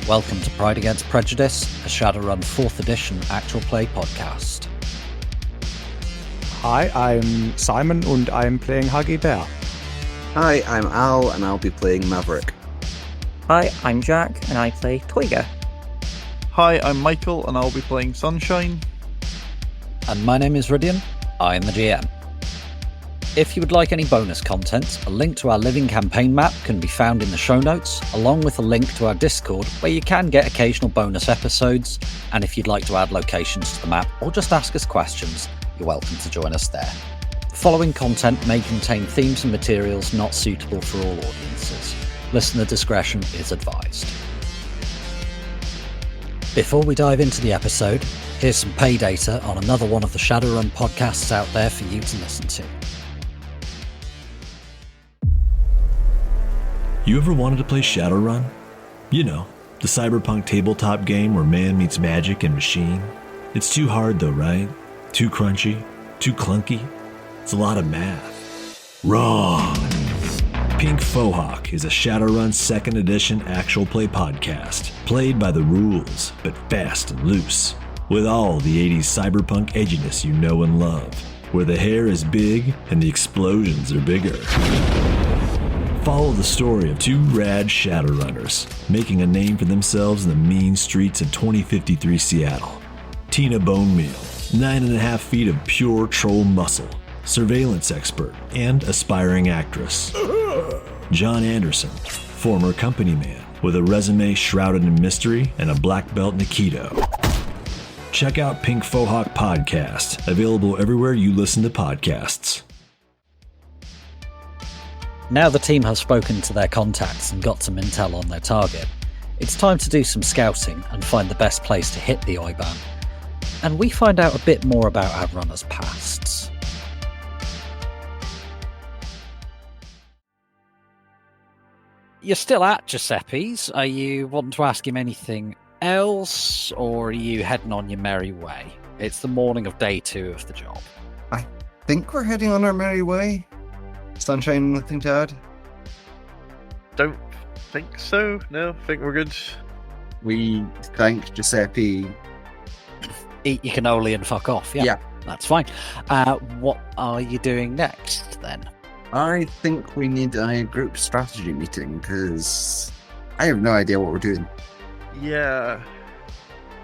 Welcome to Pride Against Prejudice, a Shadowrun 4th edition actual play podcast. Hi, I'm Simon and I'm playing Huggy Bear. Hi, I'm Al and I'll be playing Maverick. Hi, I'm Jack and I play Toiga. Hi, I'm Michael and I'll be playing Sunshine. And my name is Rhydian, I am the GM. If you would like any bonus content, a link to our living campaign map can be found in the show notes, along with a link to our Discord where you can get occasional bonus episodes, and if you'd like to add locations to the map or just ask us questions, you're welcome to join us there. The following content may contain themes and materials not suitable for all audiences. Listener discretion is advised. Before we dive into the episode, here's some pay data on another one of the Shadowrun podcasts out there for you to listen to. You ever wanted to play Shadowrun? You know, the cyberpunk tabletop game where man meets magic and machine. It's too hard though, right? Too crunchy? Too clunky? It's a lot of math. Wrong! Pink Fohawk is a Shadowrun 2nd edition actual play podcast, played by the rules, but fast and loose, with all the 80s cyberpunk edginess you know and love, where the hair is big and the explosions are bigger. Follow the story of two rad Shadowrunners, making a name for themselves in the mean streets of 2053 Seattle. Tina Bonemeal, 9.5 feet of pure troll muscle, surveillance expert, and aspiring actress. John Anderson, former company man, with a resume shrouded in mystery and a black belt Nikito. Check out Pink Fohawk Podcast, available everywhere you listen to podcasts. Now the team has spoken to their contacts and got some intel on their target, it's time to do some scouting and find the best place to hit the IBAN. And we find out a bit more about our runners' pasts. You're still at Giuseppe's. Are you wanting to ask him anything else, or are you heading on your merry way? It's the morning of day 2 of the job. I think we're heading on our merry way. Sunshine, nothing to add? Don't think so. No, think we're good. We thank Giuseppe. Eat your cannoli and fuck off. Yeah. That's fine. What are you doing next, then? I think we need a group strategy meeting, because I have no idea what we're doing. Yeah.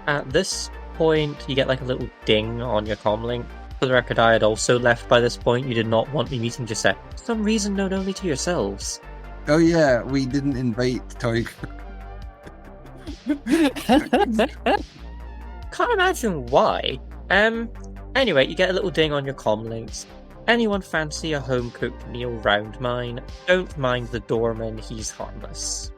At this point, you get like a little ding on your comlink. For the record, I had also left by this point. You did not want me meeting Giuseppe. For some reason known only to yourselves. Oh yeah, we didn't invite Toig. Can't imagine why. Anyway, you get a little ding on your comlinks. Anyone fancy a home-cooked meal round mine? Don't mind the doorman, he's harmless.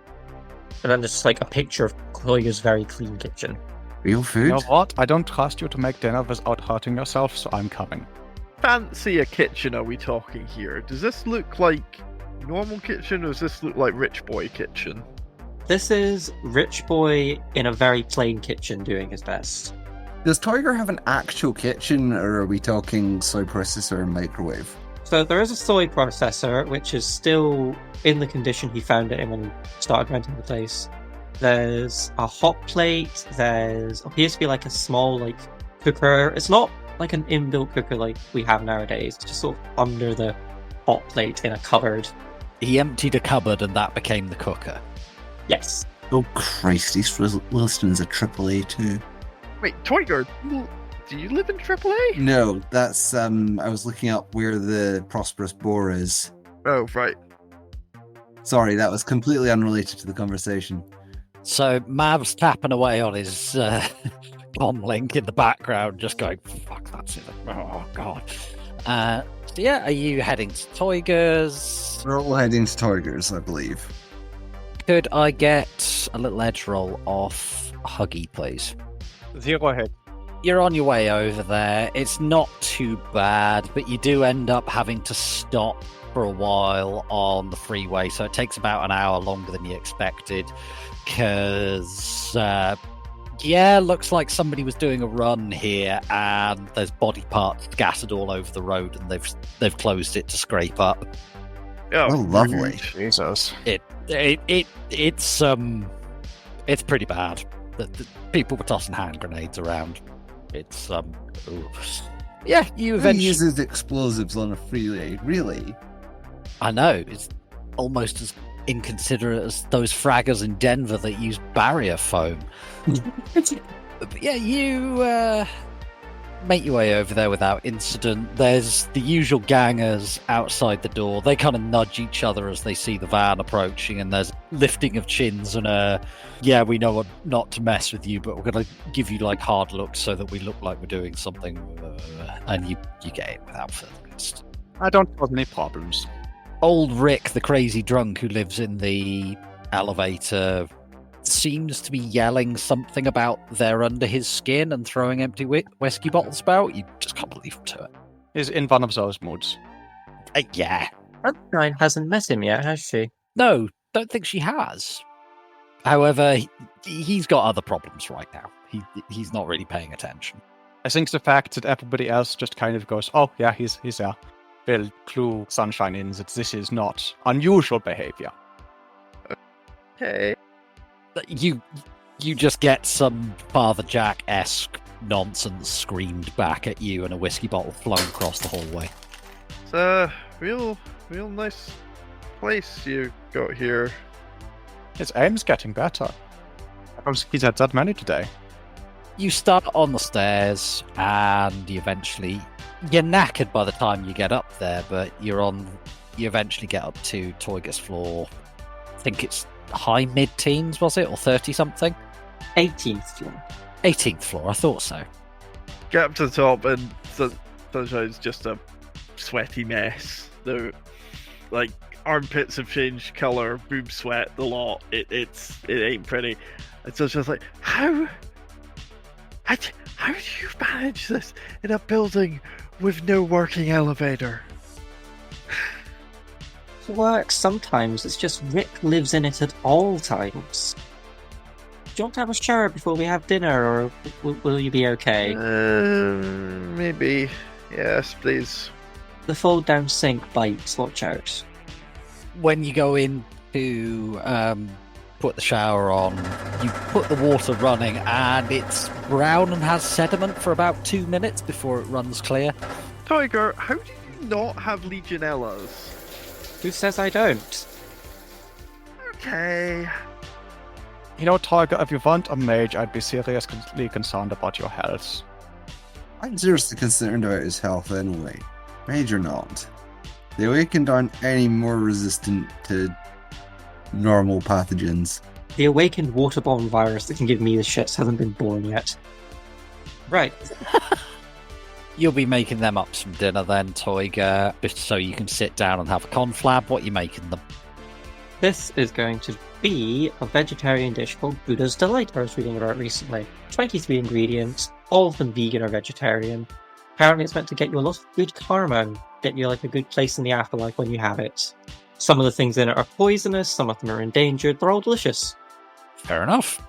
And then there's just like a picture of Chloe's very clean kitchen. Real food? You know what? I don't trust you to make dinner without hurting yourself, so I'm coming. Fancy a kitchen are we talking here? Does this look like normal kitchen or does this look like rich boy kitchen? This is Rich Boy in a very plain kitchen doing his best. Does Tiger have an actual kitchen, or are we talking soy processor and microwave? So there is a soy processor, which is still in the condition he found it in when he started renting the place. There's a hot plate, there's appears to be like a small like cooker. It's not like an inbuilt cooker like we have nowadays, it's just sort of under the hot plate in a cupboard. He emptied a cupboard and that became the cooker. Yes. Oh Christ, East Wilston's a AAA too. Wait, Toiger, do you live in AAA? No, that's I was looking up where the Prosperous Boar is. Oh, right. Sorry, that was completely unrelated to the conversation. So Mav's tapping away on his comlink in the background, just going, fuck, that's it. Oh, God. So yeah, are you heading to Toiger's? We're all heading to Toiger's, I believe. Could I get a little edge roll off Huggy, please? 0 hit. You're on your way over there. It's not too bad, but you do end up having to stop for a while on the freeway, so it takes about an hour longer than you expected, because looks like somebody was doing a run here and there's body parts scattered all over the road and they've closed it to scrape up. Oh, lovely. Jesus. It's It's pretty bad. The people were tossing hand grenades around. It's ooh. Yeah, you Who eventually. uses explosives on a freeway? Really? I know, it's almost as inconsiderate as those fraggers in Denver that use barrier foam. But yeah, you make your way over there without incident. There's the usual gangers outside the door. They kind of nudge each other as they see the van approaching, and there's lifting of chins and yeah, we know not to mess with you, but we're going to give you like hard looks so that we look like we're doing something, and you get it without further incident. I don't cause any problems. Old Rick, the crazy drunk who lives in the elevator, seems to be yelling something about they're under his skin and throwing empty whiskey bottles about. You just can't believe him to it. Is in one of those moods. Yeah. Sunshine hasn't met him yet, has she? No, don't think she has. However, he's got other problems right now. He's not really paying attention. I think the fact that everybody else just kind of goes, oh, yeah, he's there, will clue Sunshine in that this is not unusual behavior. Okay. You just get some Father Jack-esque nonsense screamed back at you and a whiskey bottle flung across the hallway. It's a real nice place you got here. His aim's getting better. I don't think he's had that many today. You start on the stairs and you're knackered by the time you get up there, but you eventually get up to Toyga's floor. I think it's high mid-teens, was it? Or 30-something? 18th floor. 18th floor, I thought so. Get up to the top, and Sunshine's just a sweaty mess. The armpits have changed colour, boob sweat, the lot. It ain't pretty. And Sunshine's like, how do you manage this in a building with no working elevator? It works sometimes, it's just Rick lives in it at all times. Do you want to have a shower before we have dinner, or will you be okay? Maybe. Yes, please. The fold-down sink bites, watch out. When you go in to put the shower on, you put the water running, and it's brown and has sediment for about 2 minutes before it runs clear. Tiger, how do you not have Legionellas? Who says I don't? Okay. You know, Tiger, if you want a mage, I'd be seriously concerned about your health. I'm seriously concerned about his health anyway. Mage or not. The Awakened aren't any more resistant to normal pathogens. The awakened waterborne virus that can give me the shits hasn't been born yet. Right. You'll be making them up some dinner then, Toyga, so you can sit down and have a conflab. What are you making them? This is going to be a vegetarian dish called Buddha's Delight I was reading about recently. 23 ingredients, all of them vegan or vegetarian. Apparently it's meant to get you a lot of good karma and get you like a good place in the afterlife when you have it. Some of the things in it are poisonous, some of them are endangered, they're all delicious. Fair enough.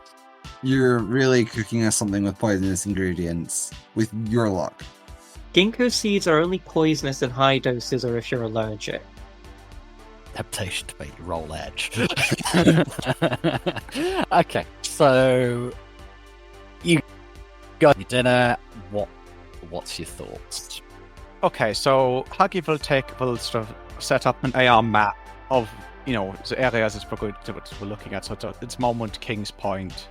You're really cooking us something with poisonous ingredients, with your luck. Ginkgo seeds are only poisonous in high doses or if you're allergic. Temptation to make you roll edge. Okay, so you got your dinner. What's your thoughts? Okay, so Huggy will sort of set up an AR map of, the areas that we're looking at. So it's Moment King's Point.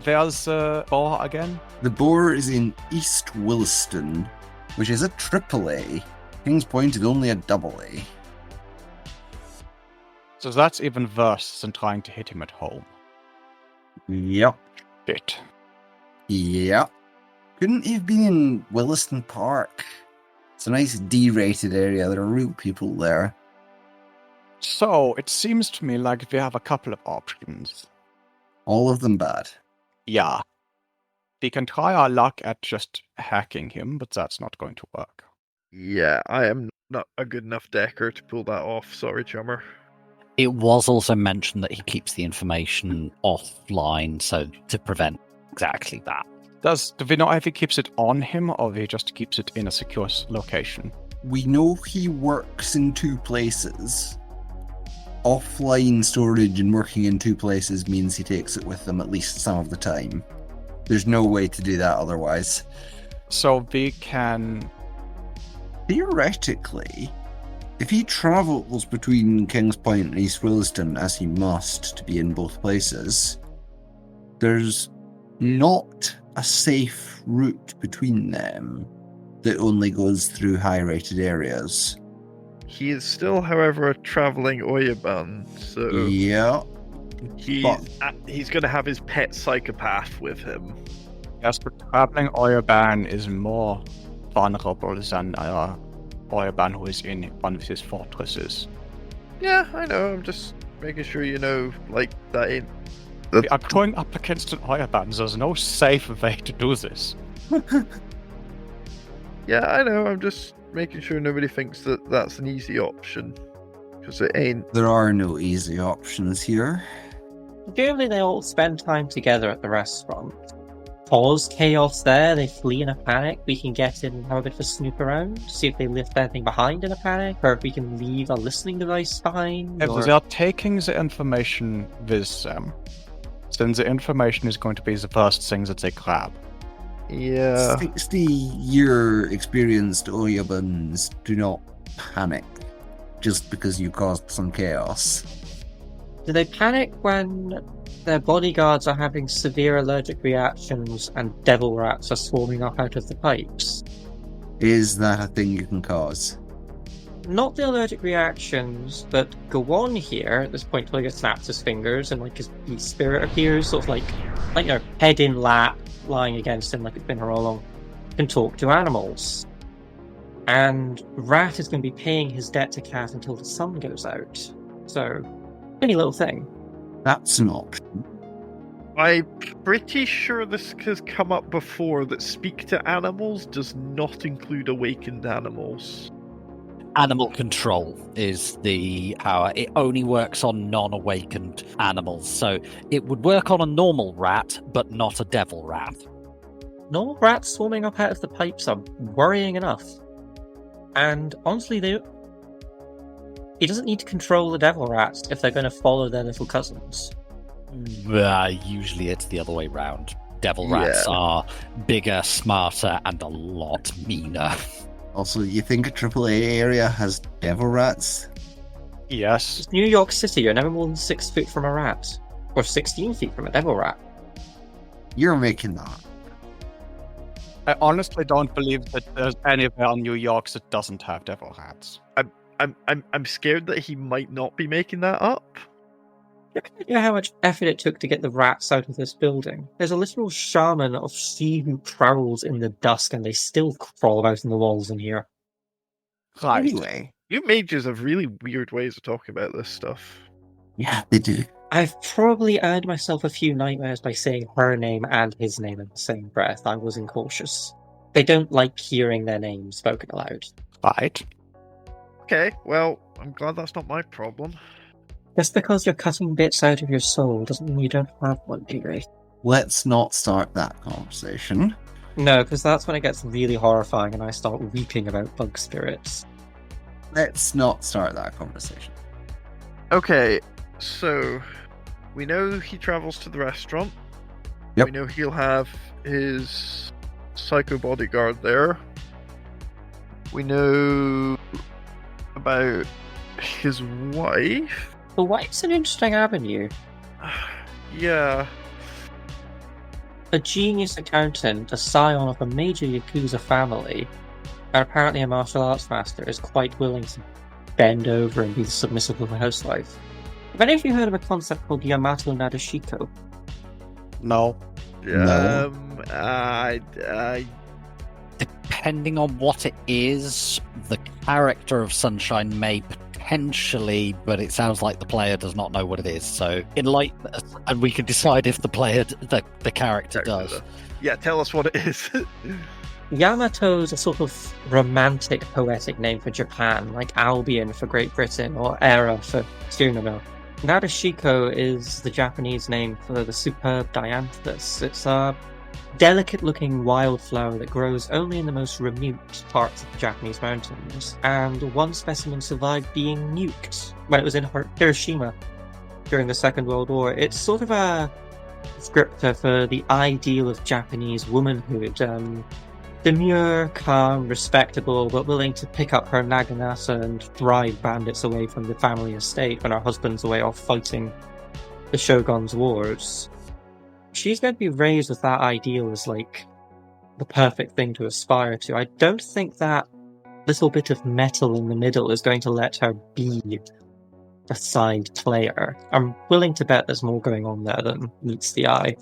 There's Boar again. The Boar is in East Williston, which is a AAA. Kings Point is only a AA. So that's even worse than trying to hit him at home. Yep. Shit. Yep. Couldn't he have been in Williston Park? It's a nice D-rated area. There are real people there. So it seems to me like we have a couple of options. All of them bad. Yeah. We can try our luck at just hacking him, but that's not going to work. Yeah, I am not a good enough decker to pull that off. Sorry, chummer. It was also mentioned that he keeps the information offline, so to prevent exactly that. Do we know if he keeps it on him or if he just keeps it in a secure location? We know he works in 2 places. offline storage and working in two places means he takes it with him at least some of the time. There's no way to do that otherwise. So we can... Theoretically, if he travels between Kings Point and East Williston, as he must to be in both places, there's not a safe route between them that only goes through high-rated areas. He is still, however, a traveling Oyaban, so Yeah. he's going to have his pet psychopath with him. Yes, but traveling Oyaban is more vulnerable than Oyaban who is in one of his fortresses. Yeah, I know. I'm just making sure you know, like, that ain't... We are going up against an Oyaban. There's no safe way to do this. Yeah, I know. I'm just making sure nobody thinks that that's an easy option, because it ain't. There are no easy options here. Generally, they all spend time together at the restaurant. Cause chaos there, they flee in a panic. We can get in and have a bit of a snoop around, see if they left anything behind in a panic, or if we can leave a listening device behind. If they are taking the information with them, then the information is going to be the first thing that they grab. Yeah. 60-year experienced Oyabans do not panic just because you caused some chaos. Do they panic when their bodyguards are having severe allergic reactions and devil rats are swarming up out of the pipes? Is that a thing you can cause? Not the allergic reactions, but go on here at this point till he snaps his fingers and like his spirit appears, sort of like head in lap, lying against him like it's been here all along, can talk to animals. And Rat is going to be paying his debt to Cat until the sun goes out. So, any little thing. That's an option. I'm pretty sure this has come up before, that speak to animals does not include awakened animals. Animal control is the power. It only works on non-awakened animals, so it would work on a normal rat, but not a devil rat. Normal rats swarming up out of the pipes are worrying enough. And honestly, he doesn't need to control the devil rats if they're going to follow their little cousins. Usually it's the other way round. Devil rats are bigger, smarter, and a lot meaner. Also, you think a AAA area has devil rats? Yes. It's New York City, you're never more than 6 feet from a rat. Or 16 feet from a devil rat. You're making that. I honestly don't believe that there's anywhere in New York that doesn't have devil rats. I'm scared that he might not be making that up. You know how much effort it took to get the rats out of this building? There's a literal shaman of sea who travels in the dusk and they still crawl about in the walls in here. Right. Anyway. You mages have really weird ways of talking about this stuff. Yeah, they do. I've probably earned myself a few nightmares by saying her name and his name in the same breath. I was incautious. They don't like hearing their names spoken aloud. Right. Okay, well, I'm glad that's not my problem. Just because you're cutting bits out of your soul doesn't mean you don't have one, dearie. Let's not start that conversation. No, because that's when it gets really horrifying and I start weeping about bug spirits. Let's not start that conversation. Okay, so we know he travels to the restaurant. Yep. We know he'll have his psycho bodyguard there. We know about his wife. The wife's an interesting avenue. Yeah. A genius accountant, a scion of a major Yakuza family, and apparently a martial arts master, is quite willing to bend over and be the submissive little housewife. Have any of you heard of a concept called Yamato Nadeshiko? No. No. Depending on what it is, the character of Sunshine may potentially, but it sounds like the player does not know what it is. So enlighten us, and we can decide if the player, the character does. Yeah, tell us what it is. Yamato's a sort of romantic, poetic name for Japan, like Albion for Great Britain or Era for Tsunomo. Nadeshiko is the Japanese name for the superb dianthus. It's a delicate-looking wildflower that grows only in the most remote parts of the Japanese mountains, and one specimen survived being nuked when it was in Hiroshima during the Second World War. It's sort of a descriptor for the ideal of Japanese womanhood. Demure, calm, respectable, but willing to pick up her naginata and drive bandits away from the family estate when her husband's away off fighting the Shogun's wars. She's going to be raised with that ideal as, like, the perfect thing to aspire to. I don't think that little bit of metal in the middle is going to let her be a side player. I'm willing to bet there's more going on there than meets the eye.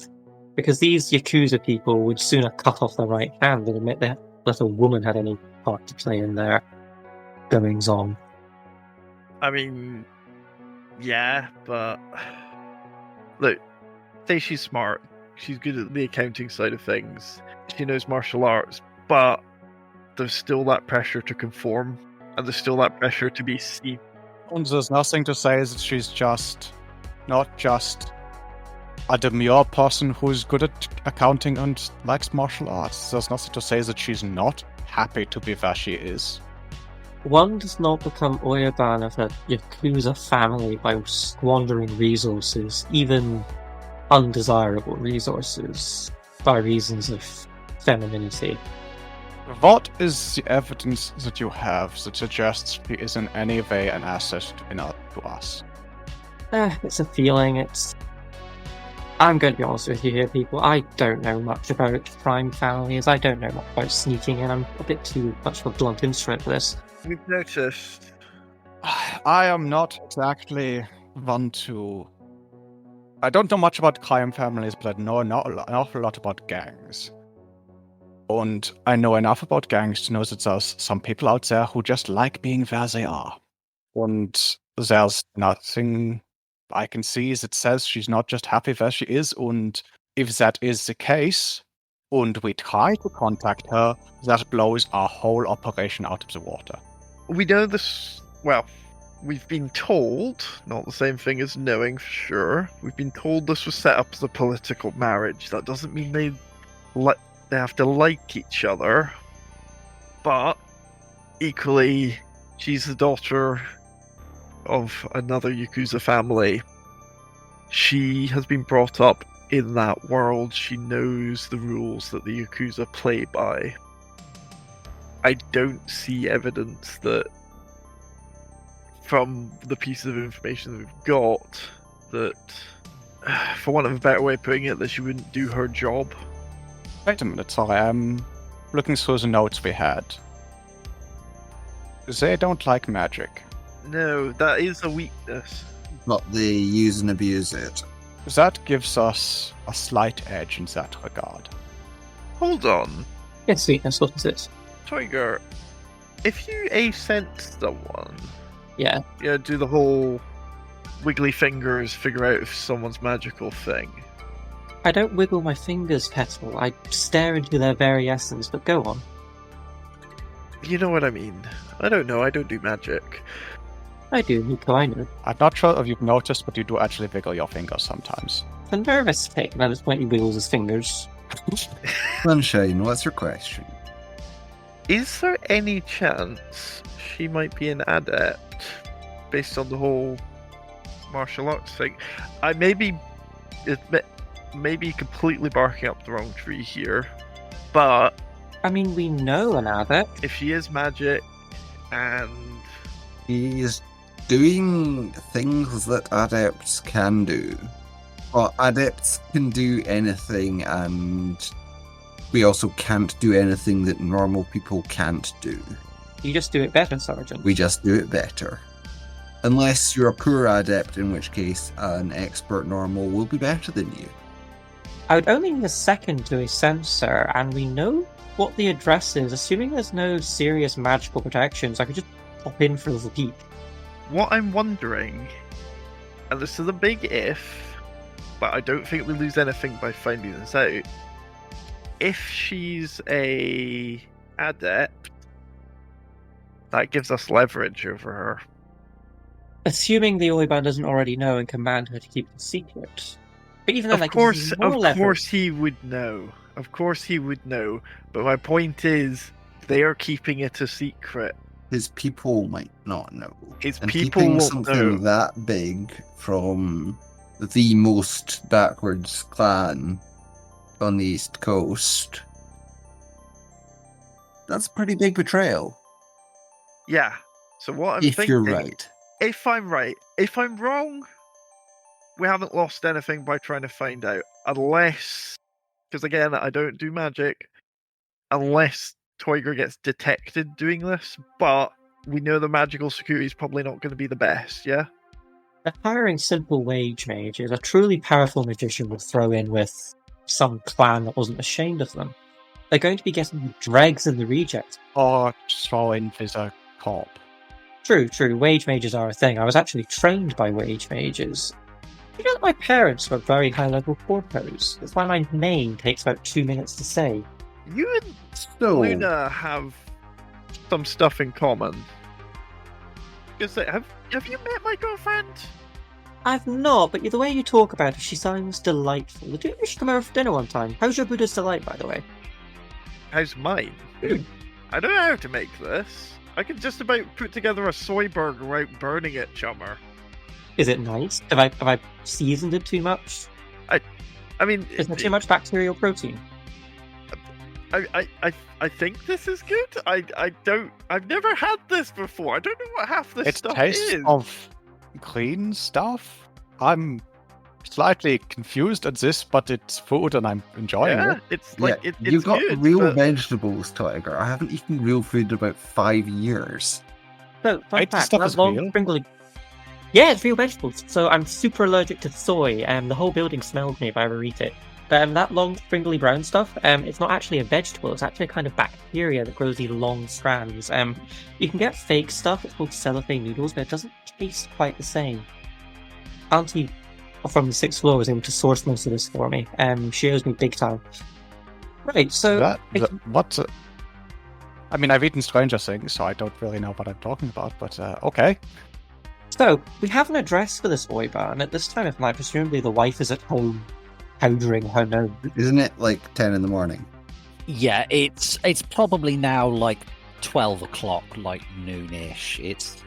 Because these Yakuza people would sooner cut off their right hand than admit that a woman had any part to play in their goings-on. I mean, yeah, but look, say she's smart, she's good at the accounting side of things, she knows martial arts, but there's still that pressure to conform, and there's still that pressure to be seen. And there's nothing to say that she's not just a demure person who's good at accounting and likes martial arts. There's nothing to say that she's not happy to be where she is. One does not become Oyaban of a Yakuza family by squandering resources, even undesirable resources, by reasons of femininity. What is the evidence that you have that suggests she is in any way an asset to us? It's a feeling. I'm going to be honest with you here, people. I don't know much about crime families. I don't know much about sneaking in. I'm a bit too much of a blunt instrument for this. We've noticed. I am not exactly one to... I don't know much about crime families, but I know an awful lot about gangs. And I know enough about gangs to know that there's some people out there who just like being where they are. And there's nothing I can see that says she's not just happy where she is, and if that is the case, and we try to contact her, that blows our whole operation out of the water. We know this, well, we've been told, not the same thing as knowing for sure, we've been told this was set up as a political marriage. That doesn't mean they have to like each other, but equally, she's the daughter of another Yakuza family. She has been brought up in that world. She knows the rules that the Yakuza play by. I don't see evidence that, from the piece of information that we've got, that, for want of a better way of putting it, that she wouldn't do her job. Wait a minute, sorry, I'm looking through the notes we had. They don't like magic. No, that is a weakness. But they use and abuse it. That gives us a slight edge in that regard. Hold on. It's sweetness, what is it? Tiger, if you sense someone, Yeah. do the whole wiggly fingers, figure out if someone's magical thing. I don't wiggle my fingers, Petal. I stare into their very essence, but go on. You know what I mean. I don't know, I don't do magic. I do, Nico, I know. I'm not sure if you've noticed, but you do actually wiggle your fingers sometimes. The nervous tick, and at this point he wiggles his fingers. Sunshine, what's your question? Is there any chance she might be an adept, based on the whole martial arts thing? I may be completely barking up the wrong tree here, but... I mean, we know an adept. If she is magic, and... He is doing things that adepts can do. But adepts can do anything, and we also can't do anything that normal people can't do. You just do it better, Sergeant. We just do it better. Unless you're a poor adept, in which case an expert normal will be better than you. I would only need a second to a sensor, and we know what the address is. Assuming there's no serious magical protections, I could just pop in for a little peek. What I'm wondering, and this is a big if, but I don't think we lose anything by finding this out. If she's a adept, that gives us leverage over her. Assuming the Oiban doesn't already know and command her to keep the secret. But even then, Of course he would know. Of course he would know. But my point is, they are keeping it a secret. His people might not know. His And people keeping won't something know. that big from the most backwards clan on the East Coast, that's a pretty big betrayal. Yeah. So what I'm If thinking, you're right. if I'm right, if I'm wrong, we haven't lost anything by trying to find out. Unless, because again, I don't do magic, unless Toiger gets detected doing this, but we know the magical security is probably not going to be the best, yeah? They're hiring simple wage mages. A truly powerful magician would throw in with some clan that wasn't ashamed of them. They're going to be getting dregs in the reject. Or throw in Visa Corp. True. Wage mages are a thing. I was actually trained by wage mages. You know that my parents were very high-level corpos. That's why my name takes about 2 minutes to say. You and So, Luna have some stuff in common. Because have you met my girlfriend? I've not, but the way you talk about her, she sounds delightful. Do you should come over for dinner one time? How's your Buddha's Delight, by the way? How's mine? I don't know how to make this. I can just about put together a soy burger without burning it, chummer. Is it nice? Have I seasoned it too much? I mean, Is there too much bacterial protein? I think this is good. I've never had this before. I don't know what half this It stuff tastes is. of clean stuff. I'm slightly confused at this, but it's food and I'm enjoying Yeah, it. it's like it's you got good, real but vegetables, Tiger. I haven't eaten real food in about 5 years. So, fun Right, this fact, stuff that is long real? springly... Yeah, it's real vegetables. So I'm super allergic to soy, and the whole building smelled me if I ever eat it. But that long springly brown stuff, it's not actually a vegetable. It's actually a kind of bacteria that grows these long strands. You can get fake stuff. It's called cellophane noodles, but it doesn't taste quite the same. Auntie from the 6th floor was able to source most of this for me. She owes me big time. Right, so... What? I mean, I've eaten Stranger Things, so I don't really know what I'm talking about, but okay. So, we have an address for this Oiba, and at this time of night, presumably the wife is at home powdering her nose. Isn't it like 10 in the morning? Yeah, it's probably now like 12 o'clock, like noonish. It's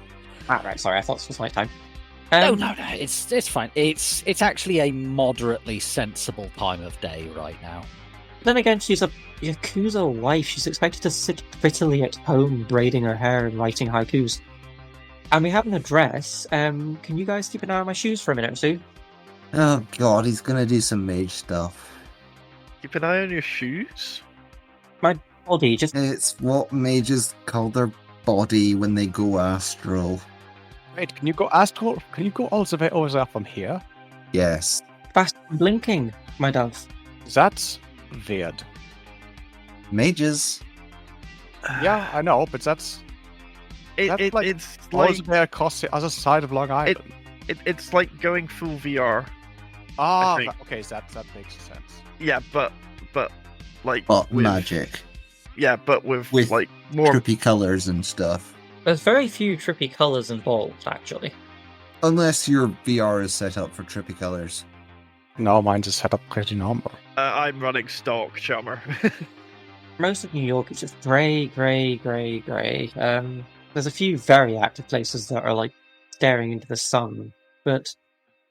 Right, sorry, I thought this was night time. no, it's fine. It's actually a moderately sensible time of day right now. Then again, she's a Yakuza wife. She's expected to sit prettily at home, braiding her hair and writing haikus. And we have an address. Can you guys keep an eye on my shoes for a minute or two? Oh god, he's gonna do some mage stuff. keep an eye on your shoes. Body, just It's what mages call their body when they go astral. Wait, can you go astral? Can you go all the way over there from here? Yes. fast blinking, my dove. That's weird. Mages. Yeah, I know, but that's like It's all like the way across the other side of Long Island. it's like going full VR. think. Okay, that makes sense. Yeah, but like But with, magic. Yeah, but with With like more. Trippy colours and stuff. There's very few trippy colours involved, actually. Unless your VR is set up for trippy colours. No, mine's is set up pretty normal. I'm running stock, chummer. Most of New York is just grey. There's a few very active places that are like staring into the sun, but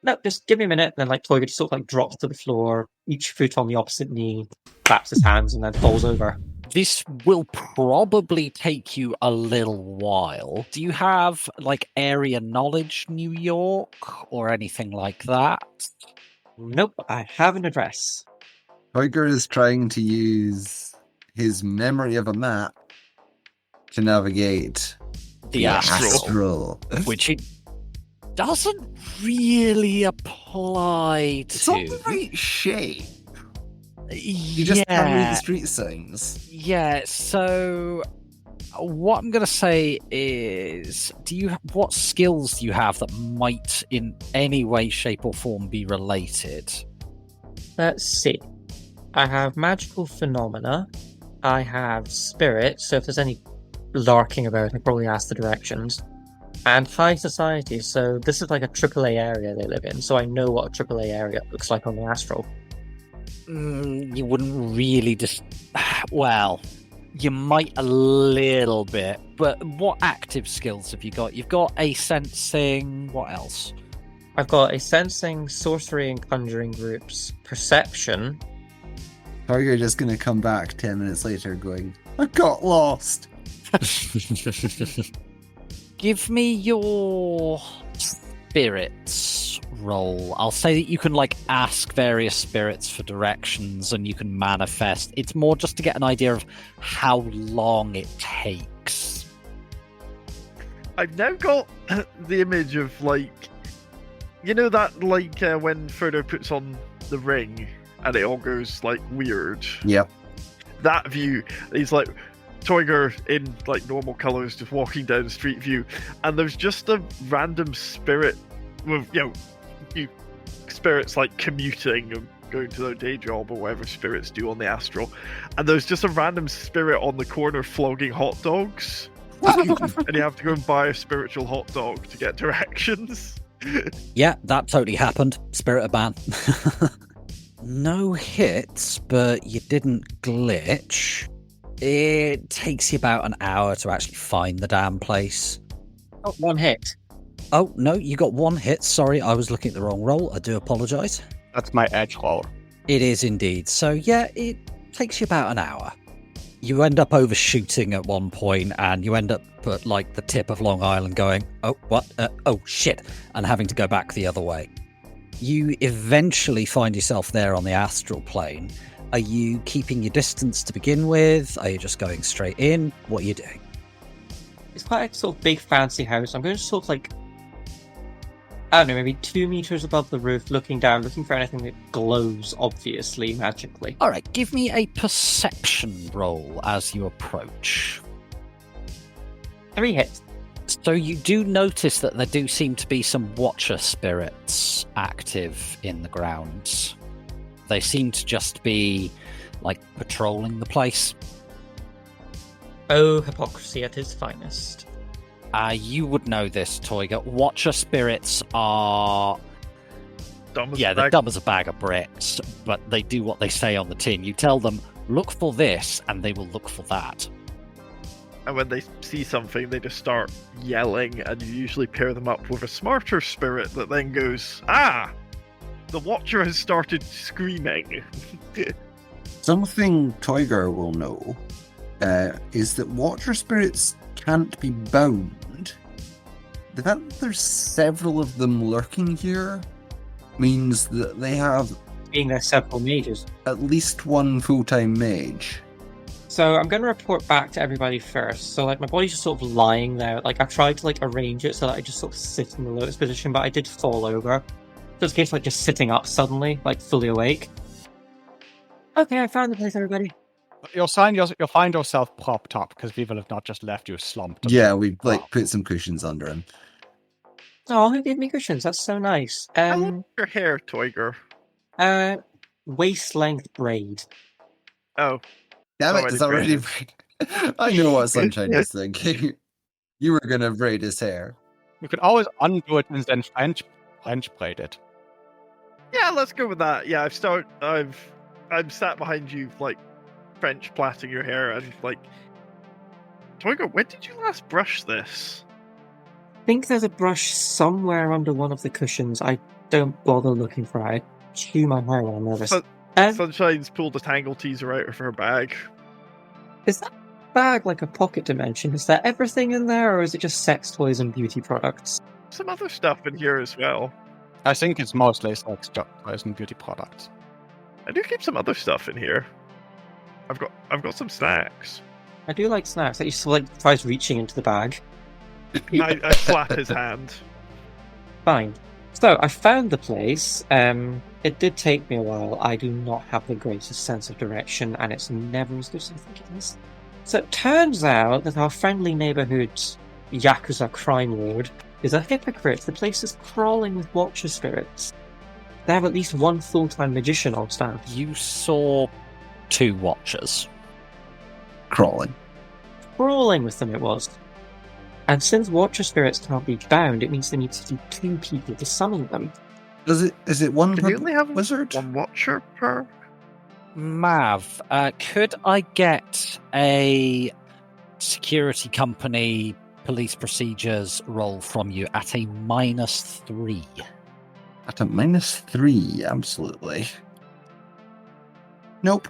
no, just give me a minute. Then like Toiger just sort of like drops to the floor, each foot on the opposite knee, claps his hands, and then falls over. This will probably take you a little while. Do you have like area knowledge, New York, or anything like that? Nope, I have an address. Tiger is trying to use his memory of a map to navigate The astral. which it doesn't really apply to. It's not the right shape. You just can't read the street signs. Yeah, so what I'm going to say is, what skills do you have that might in any way, shape or form be related? Let's see. I have magical phenomena. I have spirit, so if there's any larking about, I can probably ask the directions. And high society, so this is like a AAA area they live in, so I know what a AAA area looks like on the astral. You wouldn't really just. Well, you might a little bit, but what active skills have you got? You've got a sensing. What else? I've got a sensing, sorcery, and conjuring groups, perception. Or you're just going to come back 10 minutes later going, I got lost. Give me your spirits roll. I'll say that you can ask various spirits for directions and you can manifest. It's more just to get an idea of how long it takes. I've now got the image of you know that when Frodo puts on the ring and it all goes weird. Yep. That view, he's Toiger in normal colours, just walking down Street View, and there's just a random spirit with spirits commuting and going to their day job or whatever spirits do on the astral, and there's just a random spirit on the corner flogging hot dogs, and you have to go and buy a spiritual hot dog to get directions. Yeah, that totally happened. Spirit of ban. No hits, but you didn't glitch. It takes you about an hour to actually find the damn place. Oh, one hit. Oh, no, you got one hit. Sorry, I was looking at the wrong roll. I do apologise. That's my edge roll. It is indeed. So, yeah, it takes you about an hour. You end up overshooting at one point, and you end up at the tip of Long Island going, oh, what? Oh, shit, and having to go back the other way. You eventually find yourself there on the astral plane. Are you keeping your distance to begin with? Are you just going straight in? What are you doing? It's quite a sort of big fancy house. I'm going to sort of I don't know, maybe 2 meters above the roof, looking down, looking for anything that glows, obviously, magically. All right, give me a perception roll as you approach. 3 hits. So you do notice that there do seem to be some watcher spirits active in the grounds. They seem to just be, patrolling the place. Oh, hypocrisy at its finest. You would know this, Toiga. Watcher spirits are... they're dumb as a bag of bricks, but they do what they say on the tin. You tell them, look for this, and they will look for that. And when they see something, they just start yelling, and you usually pair them up with a smarter spirit that then goes, the Watcher has started screaming. Something Toiger will know is that Watcher spirits can't be bound. The fact that there's several of them lurking here means that they have... Being there several mages. At least one full-time mage. So I'm going to report back to everybody first. So my body's just sort of lying there. I tried to arrange it so that I just sort of sit in the lotus position, but I did fall over. So it's a case of just sitting up suddenly, fully awake. Okay, I found the place, everybody. You'll find yourself propped up because people have not just left you slumped. Yeah, we put some cushions under him. Oh, who gave me cushions? That's so nice. I love your hair, Toiger. Waist length braid. Oh. Damn it, it's already... I know what Sunshine is thinking. You were going to braid his hair. You could always undo it and then French braid it. Yeah, let's go with that. Yeah, I'm sat behind you, French plaiting your hair, and Toiger, when did you last brush this? I think there's a brush somewhere under one of the cushions. I don't bother looking for it. I chew my hair when I'm nervous. Sunshine's pulled a tangle teaser out of her bag. Is that bag a pocket dimension? Is there everything in there, or is it just sex toys and beauty products? Some other stuff in here as well. I think it's mostly sex toys and beauty products. I do keep some other stuff in here. I've got some snacks. I do like snacks. He just tries reaching into the bag. I slap his hand. Fine. So I found the place. It did take me a while. I do not have the greatest sense of direction, and it's never as good as I think it is. So it turns out that our friendly neighborhood Yakuza crime lord is a hypocrite. The place is crawling with watcher spirits. They have at least one full-time magician on staff. You saw 2 watchers. Crawling with them it was. And since watcher spirits can't be bound, it means there needs to be 2 people to summon them. Is it one Can per you only have wizard? one watcher per? Mav, could I get a security company police procedures roll from you at a -3? At a -3, absolutely. Nope.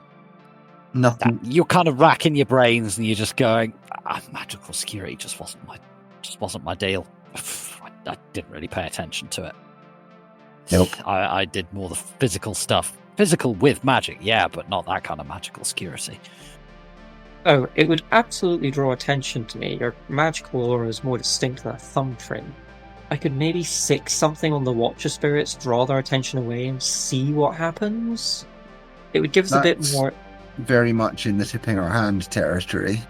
Nothing. You're kind of racking your brains and you're just going, magical security just wasn't my deal. I didn't really pay attention to it. Nope. I did more the physical stuff. Physical with magic, yeah, but not that kind of magical security. Oh, it would absolutely draw attention to me. Your magical aura is more distinct than a thumbprint. I could maybe sick something on the Watcher spirits, draw their attention away, and see what happens. It would give us a bit more... Very much in the tipping our hand territory.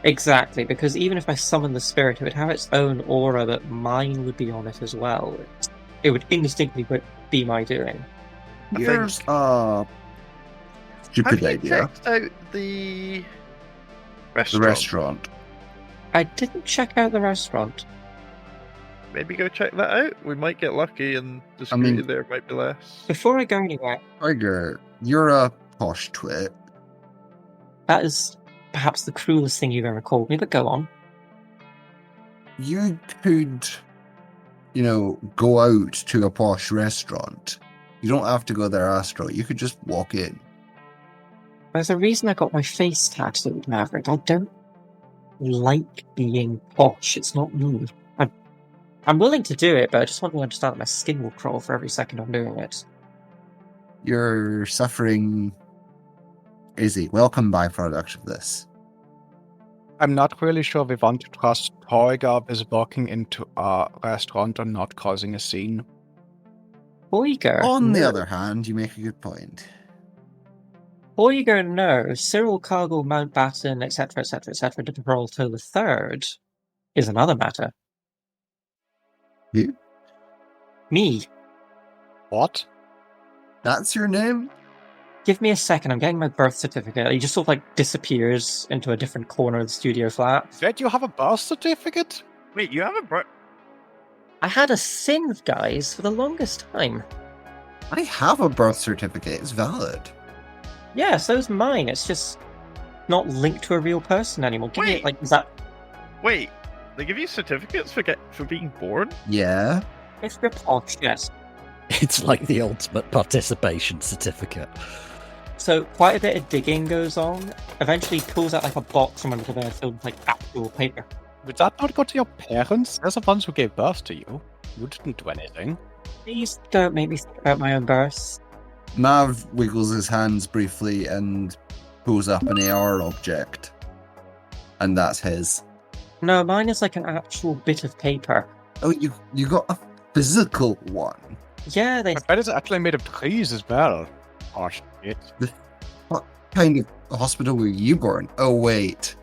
Exactly, because even if I summon the spirit, it would have its own aura, but mine would be on it as well. It would indistinctly be my doing. Here's a stupid Have you idea. checked out the The restaurant? restaurant. I didn't check out the restaurant. Maybe go check that out. We might get lucky and the security there might be less. Before I go anywhere, Tiger, you're a posh twit. that is perhaps the cruelest thing you've ever called me, but go on. You could, go out to a posh restaurant. You don't have to go there, Astro. You could just walk in. There's a reason I got my face tattooed, Maverick. I don't like being posh. It's not me. I'm willing to do it, but I just want to understand that my skin will crawl for every second I'm doing it. You're suffering is a welcome byproduct of this. I'm not really sure we want to trust Toiger is walking into a restaurant and not causing a scene. Boiger. On the other hand, you make a good point. Boiger, no. Cyril, Cargill, Mountbatten, etc., etc., etc., to Peralta the Third is another matter. You? Me. What? That's your name? Give me a second, I'm getting my birth certificate. He just sort of disappears into a different corner of the studio flat. Did you have a birth certificate? Wait, you have a I had a synth, guys, for the longest time. I have a birth certificate. It's valid. Yeah, so's mine. It's just not linked to a real person anymore. Give me, Wait. is that... Wait, they give you certificates for being born? Yeah. It's your posh, yes. It's like the ultimate participation certificate. So quite a bit of digging goes on. Eventually he pulls out a box from under there filled with actual paper. Would that not go to your parents? They're the ones who gave birth to you. You didn't do anything. Please don't make me think about my own birth. Mav wiggles his hands briefly and pulls up an AR object. And that's his. No, mine is an actual bit of paper. Oh, you got a physical one. Yeah, they... I bet it's actually made of trees as well. Oh shit. What kind of hospital were you born? Oh, wait.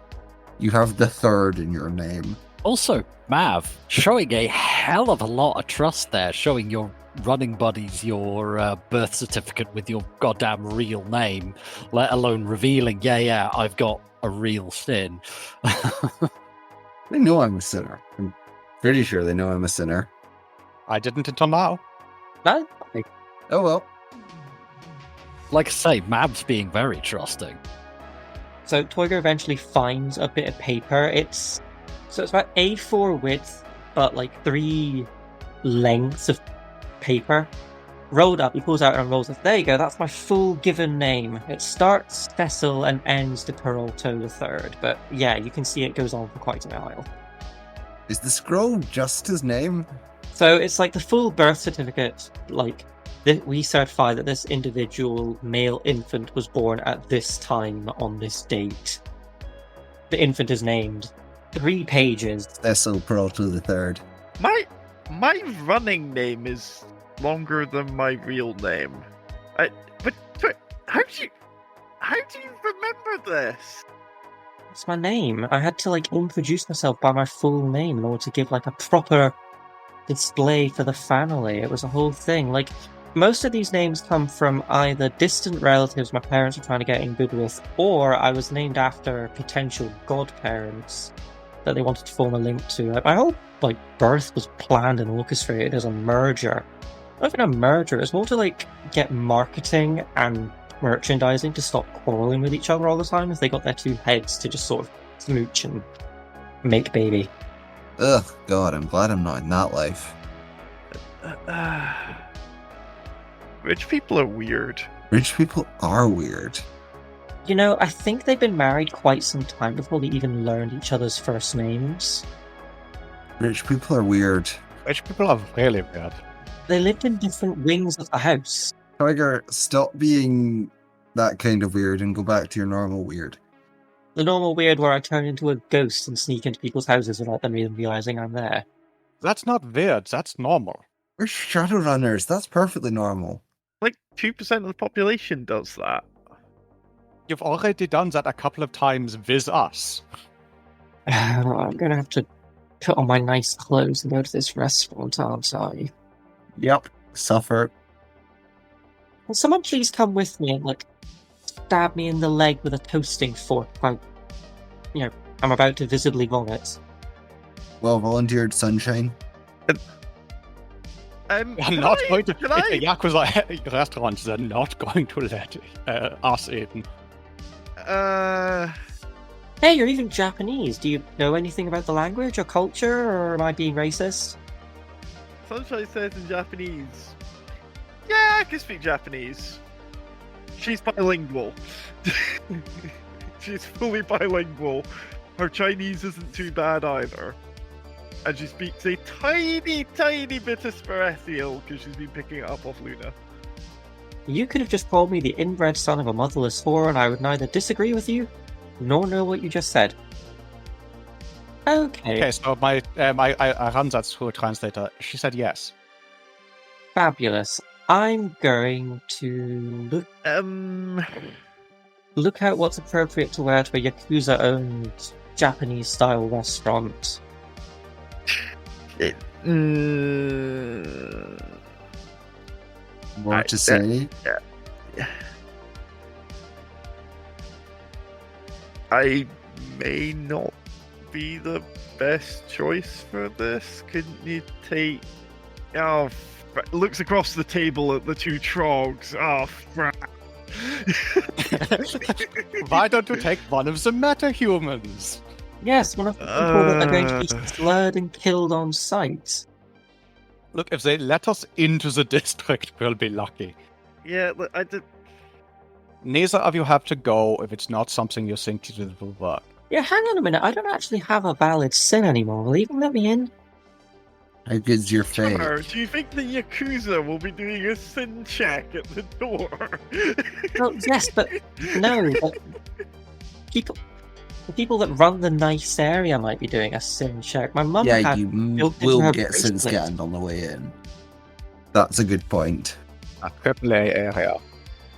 You have the third in your name. Also, Mav, showing a hell of a lot of trust there, showing your running buddies your birth certificate with your goddamn real name, let alone revealing, yeah, I've got a real sin. They know I'm a sinner. I'm pretty sure they know I'm a sinner. I didn't until now. No? Oh, well. Like I say, Mav's being very trusting. So Toiger eventually finds a bit of paper. It's about A4 width, but 3 lengths of paper. Rolled up, he pulls out and rolls it. There you go, that's my full given name. It starts Cecil and ends to Peralta the Third. But yeah, you can see it goes on for quite a while. Is the scroll just his name? So it's the full birth certificate, we certify that this individual male infant was born at this time on this date. The infant is named. 3 pages. Cecil Peralta the Third. My running name is longer than my real name. But how do you remember this? It's my name. I had to introduce myself by my full name in order to give a proper display for the family. It was a whole thing. Most of these names come from either distant relatives my parents were trying to get in good with, or I was named after potential godparents that they wanted to form a link to. My whole birth was planned and orchestrated as a merger. Not even a merger, it's more to get marketing and merchandising to stop quarreling with each other all the time if they got their two heads to just sort of smooch and make baby. Ugh, God, I'm glad I'm not in that life. Rich people are weird. Rich people are weird. You know, I think they've been married quite some time before they even learned each other's first names. Rich people are weird. Rich people are really weird. They lived in different wings of the house. Tiger, stop being that kind of weird and go back to your normal weird. The normal weird where I turn into a ghost and sneak into people's houses without them even realizing I'm there. That's not weird, that's normal. We're Shadowrunners, that's perfectly normal. Like 2% of the population does that. You've already done that a couple of times with us. I'm gonna have to put on my nice clothes and go to this restaurant, aren't I? Yep. Suffer. Will someone please come with me and, like, stab me in the leg with a toasting fork while, I'm about to visibly vomit? Well volunteered, Sunshine. I'm not going to... The Yakuza restaurants are not going to let us in. Hey, you're even Japanese. Do you know anything about the language or culture, or am I being racist? Sunshine says in Japanese. Yeah, I can speak Japanese. She's bilingual. She's fully bilingual. Her Chinese isn't too bad either. And she speaks a tiny, tiny bit of Sparesial because she's been picking it up off Luna. You could have just called me the inbred son of a motherless whore, and I would neither disagree with you nor know what you just said. Okay, So I ran that through a translator. She said yes. fabulous. I'm going to look out what's appropriate to wear to a Yakuza-owned Japanese-style restaurant. More to say? I may not be the best choice for this. Couldn't you take... Oh, looks across the table at the two trogs. Oh, crap. Why don't you take one of the metahumans? Yes, one of the people that are going to be slaughtered and killed on sight. Look, if they let us into the district, we'll be lucky. Yeah, look, I did... Neither of you have to go if it's not something you think will work. Yeah, hang on a minute. I don't actually have a valid sin anymore. Will you even let me in? How good's your fate? Trevor, do you think the Yakuza will be doing a sin check at the door? Well, yes, but no. But the people that run the nice area might be doing a sin check. My mum Yeah, had you built into will her get sin bracelet. scanned on the way in. That's a good point. A AAA area.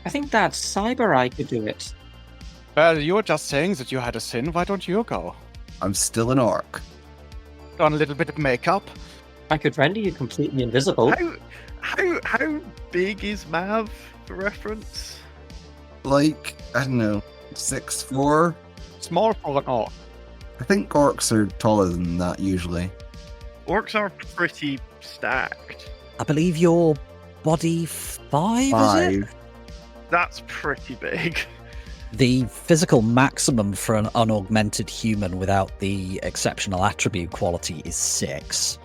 I think that Cyber Eye could do it. Well, you were just saying that you had a sin. Why don't you go? I'm still an orc. On a little bit of makeup. I could render you completely invisible. How big is Mav for reference? Like, I don't know, 6'4"? Small for an orc. I think orcs are taller than that usually. Orcs are pretty stacked. I believe you're body 5, is it? 5. That's pretty big. The physical maximum for an unaugmented human without the exceptional attribute quality is 6.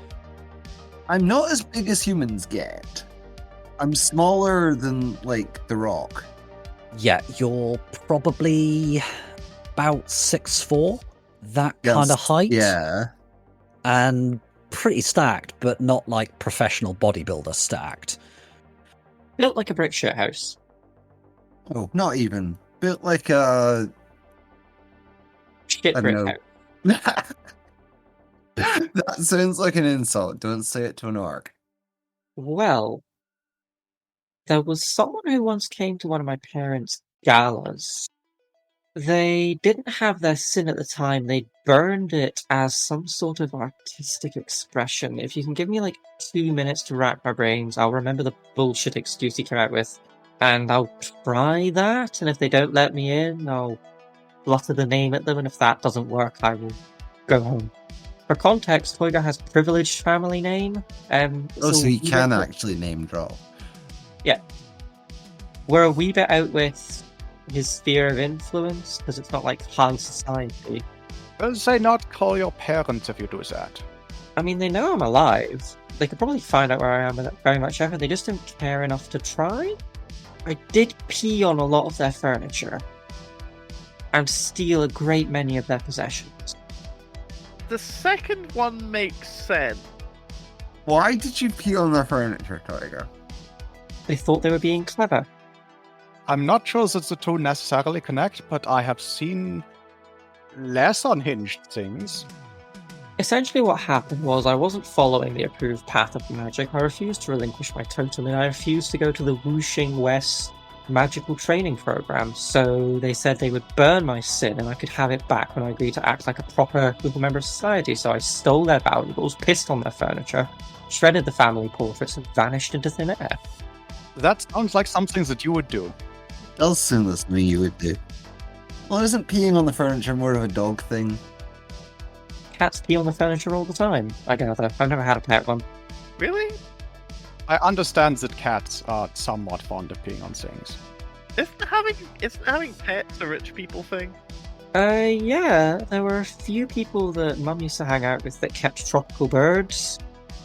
I'm not as big as humans get. I'm smaller than, like, The Rock. Yeah, you're probably about 6'4", that kind of height. Yeah. And pretty stacked, but not like professional bodybuilder stacked. Built like a brick shit house. Oh, not even. Built like a... Shit I brick don't know. house. That sounds like an insult. Don't say it to an orc. Well, there was someone who once came to one of my parents' galas. They didn't have their sin at the time. They burned it as some sort of artistic expression. If you can give me like 2 minutes to rack my brains, I'll remember the bullshit excuse he came out with. And I'll try that, and if they don't let me in, I'll flutter the name at them, and if that doesn't work, I will go home. For context, Toyga has privileged family name. So he can actually name drop. Yeah. We're a wee bit out with his sphere of influence, because it's not like high society. Will they not call your parents if you do that? I mean, they know I'm alive. They could probably find out where I am without very much effort. They just don't care enough to try. I did pee on a lot of their furniture and steal a great many of their possessions. The second one makes sense. Why did you pee on their furniture, Tiger? They thought they were being clever. I'm not sure that the two necessarily connect, but I have seen less unhinged things. Essentially what happened was I wasn't following the approved path of magic. I refused to relinquish my totem, and I refused to go to the Wuxing West magical training program. So they said they would burn my sin and I could have it back when I agreed to act like a proper legal member of society. So I stole their valuables, pissed on their furniture, shredded the family portraits, and vanished into thin air. That sounds like something that you would do. Does sound like something you would do. Well, isn't peeing on the furniture more of a dog thing? Cats pee on the furniture all the time, I gather. I've never had a pet one. Really? I understand that cats are somewhat fond of peeing on things. Isn't having pets a rich people thing? Yeah, there were a few people that Mum used to hang out with that kept tropical birds,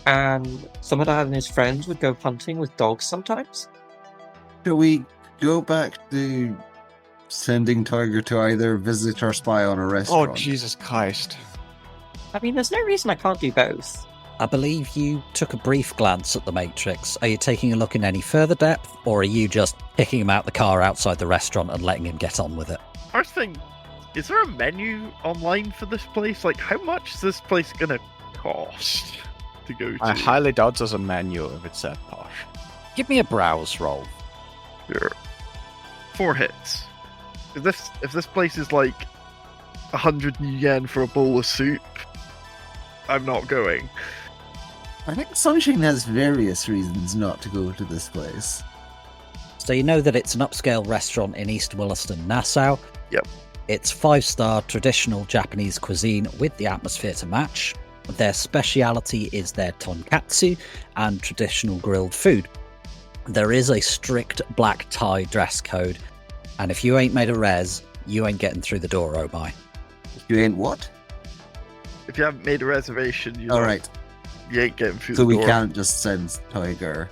and some of Dad and his friends would go hunting with dogs sometimes. Shall we go back to sending Tiger to either visit or spy on a restaurant? Oh, Jesus Christ. I mean, there's no reason I can't do both. I believe you took a brief glance at the Matrix. Are you taking a look in any further depth, or are you just picking him out the car outside the restaurant and letting him get on with it? First thing, is there a menu online for this place? Like, how much is this place gonna cost to go to? I highly doubt there's a menu if it's that posh. Give me a browse roll. Sure. 4 hits. If this place is like 100 yen for a bowl of soup, I'm not going. I think Sunshine has various reasons not to go to this place. So you know that it's an upscale restaurant in East Williston, Nassau. Yep. It's 5-star traditional Japanese cuisine with the atmosphere to match. Their speciality is their tonkatsu and traditional grilled food. There is a strict black tie dress code, and if you ain't made a res, you ain't getting through the door, oh my. You ain't what? If you haven't made a reservation, you ain't getting through So the door. we can't just send Tiger.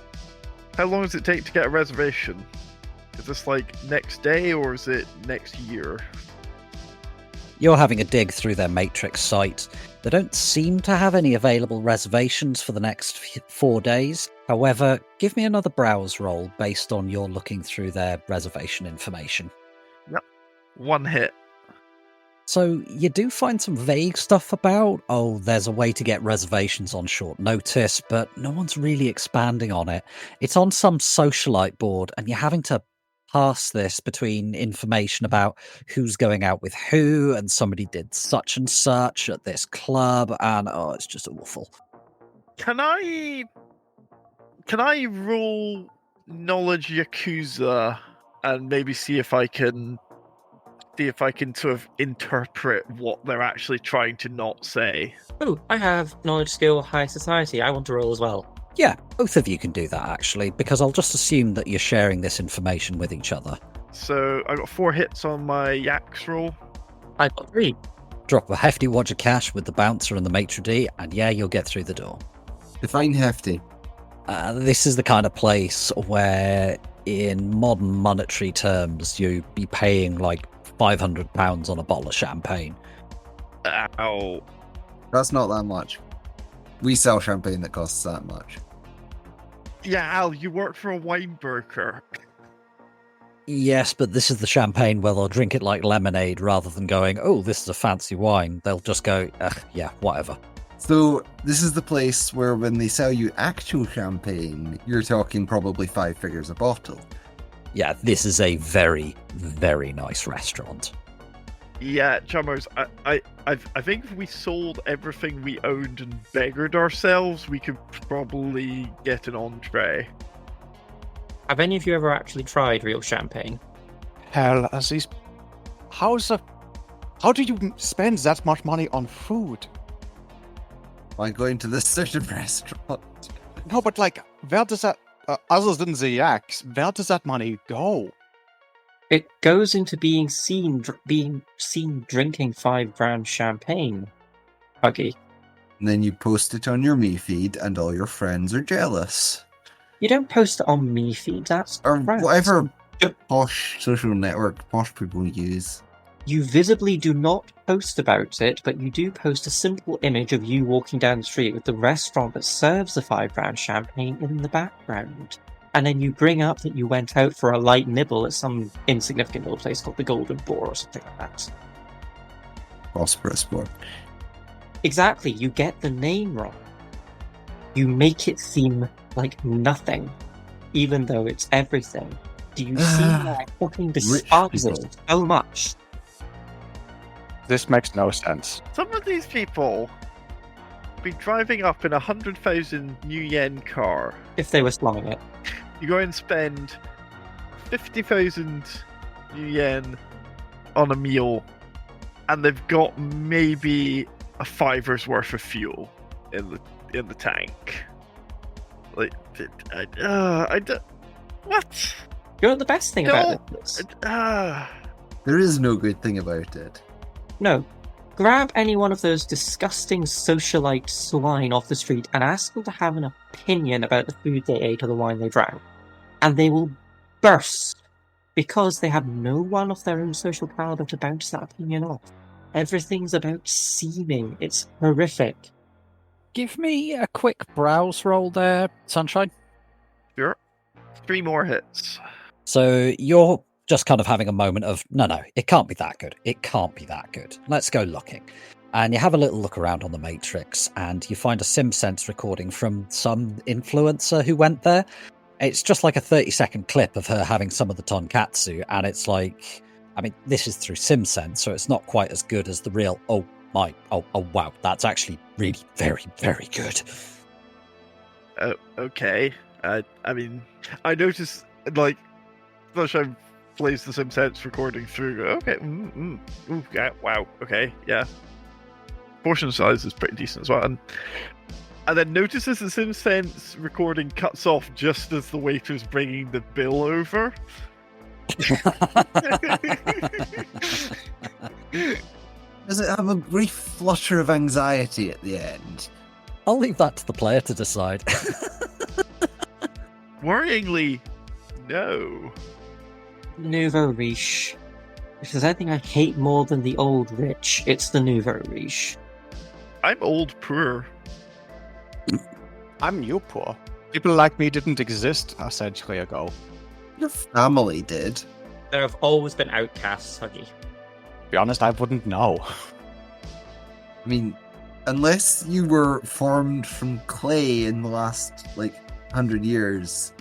How long does it take to get a reservation? Is this like next day or is it next year? You're having a dig through their Matrix site. They don't seem to have any available reservations for the next 4 days. However, give me another browse roll based on your looking through their reservation information. 1 hit. So you do find some vague stuff about, oh, there's a way to get reservations on short notice, but no one's really expanding on it. It's on some socialite board, and you're having to pass this between information about who's going out with who, and somebody did such and such at this club, and oh, it's just awful. Can I roll knowledge Yakuza and maybe see if I can sort of interpret what they're actually trying to not say? Oh, I have knowledge, skill, high society. I want to roll as well. Yeah, both of you can do that, actually, because I'll just assume that you're sharing this information with each other. So I got 4 hits on my Yaks roll. I got 3. Drop a hefty wad of cash with the bouncer and the maitre d', and yeah, you'll get through the door. Define hefty. This is the kind of place where, in modern monetary terms, you'd be paying like £500 on a bottle of champagne. Ow. That's not that much. We sell champagne that costs that much. Yeah, Al, you work for a wine broker. Yes, but this is the champagne where they'll drink it like lemonade rather than going, oh, this is a fancy wine. They'll just go, yeah, whatever. So this is the place where when they sell you actual champagne, you're talking probably 5 figures a bottle. Yeah, this is a very, very nice restaurant. Yeah, Chummers, I think if we sold everything we owned and beggared ourselves, we could probably get an entree. Have any of you ever actually tried real champagne? Hell, Aziz, how do you spend that much money on food? By going to this certain restaurant. No, but like, where does that... other than the yaks, where does that money go? It goes into being seen drinking $5 champagne, Huggy. And then you post it on your me feed, and all your friends are jealous. You don't post it on me feed, that's Or crap. whatever posh social network posh people use. You visibly do not post about it, but you do post a simple image of you walking down the street with the restaurant that serves the $5 champagne in the background. And then you bring up that you went out for a light nibble at some insignificant little place called the Golden Boar or something like that. Prosperous boy. Exactly, you get the name wrong. You make it seem like nothing, even though it's everything. Do you see why I fucking despise it people. so much? This makes no sense. Some of these people be driving up in a 100,000 new yen car. If they were slumming it. You go and spend 50,000 new yen on a meal, and they've got maybe a $5's worth of fuel in the tank. Like, I don't. What? You know what the best thing about this? There is no good thing about it. No. Grab any one of those disgusting socialite swine off the street and ask them to have an opinion about the food they ate or the wine they drank. And they will burst because they have no one of their own social caliber to bounce that opinion off. Everything's about seeming. It's horrific. Give me a quick browse roll there, Sunshine. Sure. 3 more hits. So you're just kind of having a moment of, no, it can't be that good. It can't be that good. Let's go looking. And you have a little look around on the Matrix, and you find a SimSense recording from some influencer who went there. It's just like a 30-second clip of her having some of the tonkatsu, and it's like, I mean, this is through SimSense, so it's not quite as good as the real, oh wow, that's actually really very, very good. Okay. I mean, I noticed, like, Sunshine plays the SimSense recording through. Okay. Ooh, yeah, wow. Okay. Yeah. Portion size is pretty decent as well. And then notices the SimSense recording cuts off just as the waiter's bringing the bill over. Does it have a brief flutter of anxiety at the end? I'll leave that to the player to decide. Worryingly, no. Nouveau riche. If there's anything I hate more than the old rich, it's the nouveau riche. I'm old poor. I'm new poor. People like me didn't exist a century ago. Your family did. There have always been outcasts, Huggy. To be honest, I wouldn't know. I mean, unless you were formed from clay in the last, 100 years,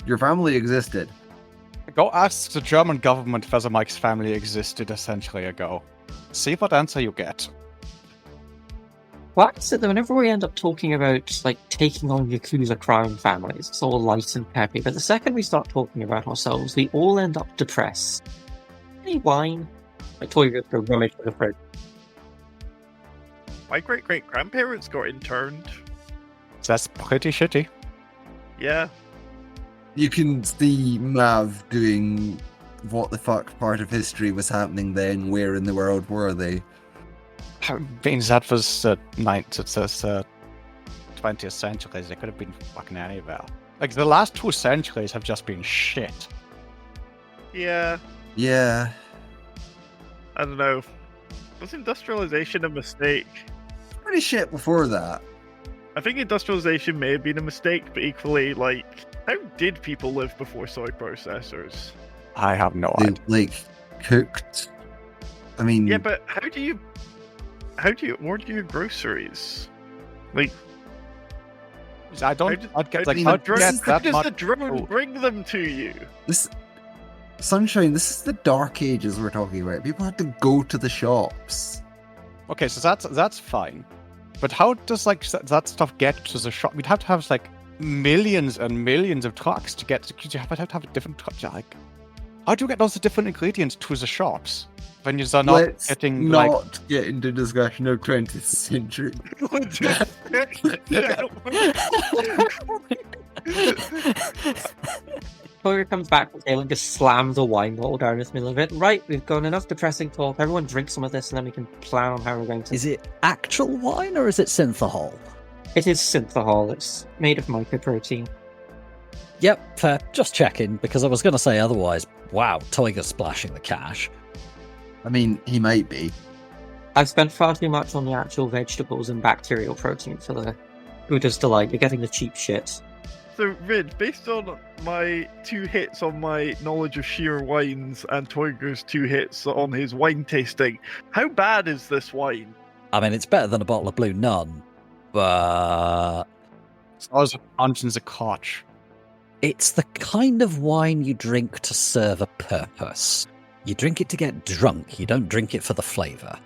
your family existed. Go ask the German government whether Mike's family existed a century ago. See what answer you get. Why is it that whenever we end up talking about, taking on Yakuza crime families, it's all light and peppy, but the second we start talking about ourselves, we all end up depressed. Any wine? I told you to go rummage for the fridge. My great-great-grandparents got interned. That's pretty shitty. Yeah. You can see Mav doing what the fuck part of history was happening then, where in the world were they? I mean, that was the 20th century. They could have been fucking anywhere. Like, the last 2 centuries have just been shit. Yeah. Yeah. I don't know. Was industrialization a mistake? Pretty shit before that. I think industrialization may have been a mistake, but equally, how did people live before soy processors? I have no They, idea. cooked. I mean... Yeah, but how do you order your groceries? I don't. I'd get how I'd does get the- that Does much the drone food. bring them to you? This... Sunshine, this is the dark ages we're talking about. People had to go to the shops. Okay, so that's fine. But how does that stuff get to the shop? We'd have to have millions and millions of trucks to get. You have to have a different truck. How do you get those different ingredients to the shops when you're not Let's getting not get into discussion of 20th century. Toya comes back from the table and just slams a wine bottle down in the middle of it. Right, we've got enough depressing talk. Everyone drink some of this and then we can plan on how we're going to... Is it actual wine or is it synthahol? It is synthahol. It's made of mycoprotein. Yep, fair. Just checking, because I was going to say otherwise. Wow, Toyga's splashing the cash. I mean, he might be. I've spent far too much on the actual vegetables and bacterial protein for the Buddha's delight. You're getting the cheap shit. So, Rid, based on my 2 hits on my knowledge of sheer wines and Toyga's 2 hits on his wine tasting, how bad is this wine? I mean, it's better than a bottle of Blue Nun, but It's also Dungeons of Koch. it's the kind of wine you drink to serve a purpose. You drink it to get drunk, you don't drink it for the flavour.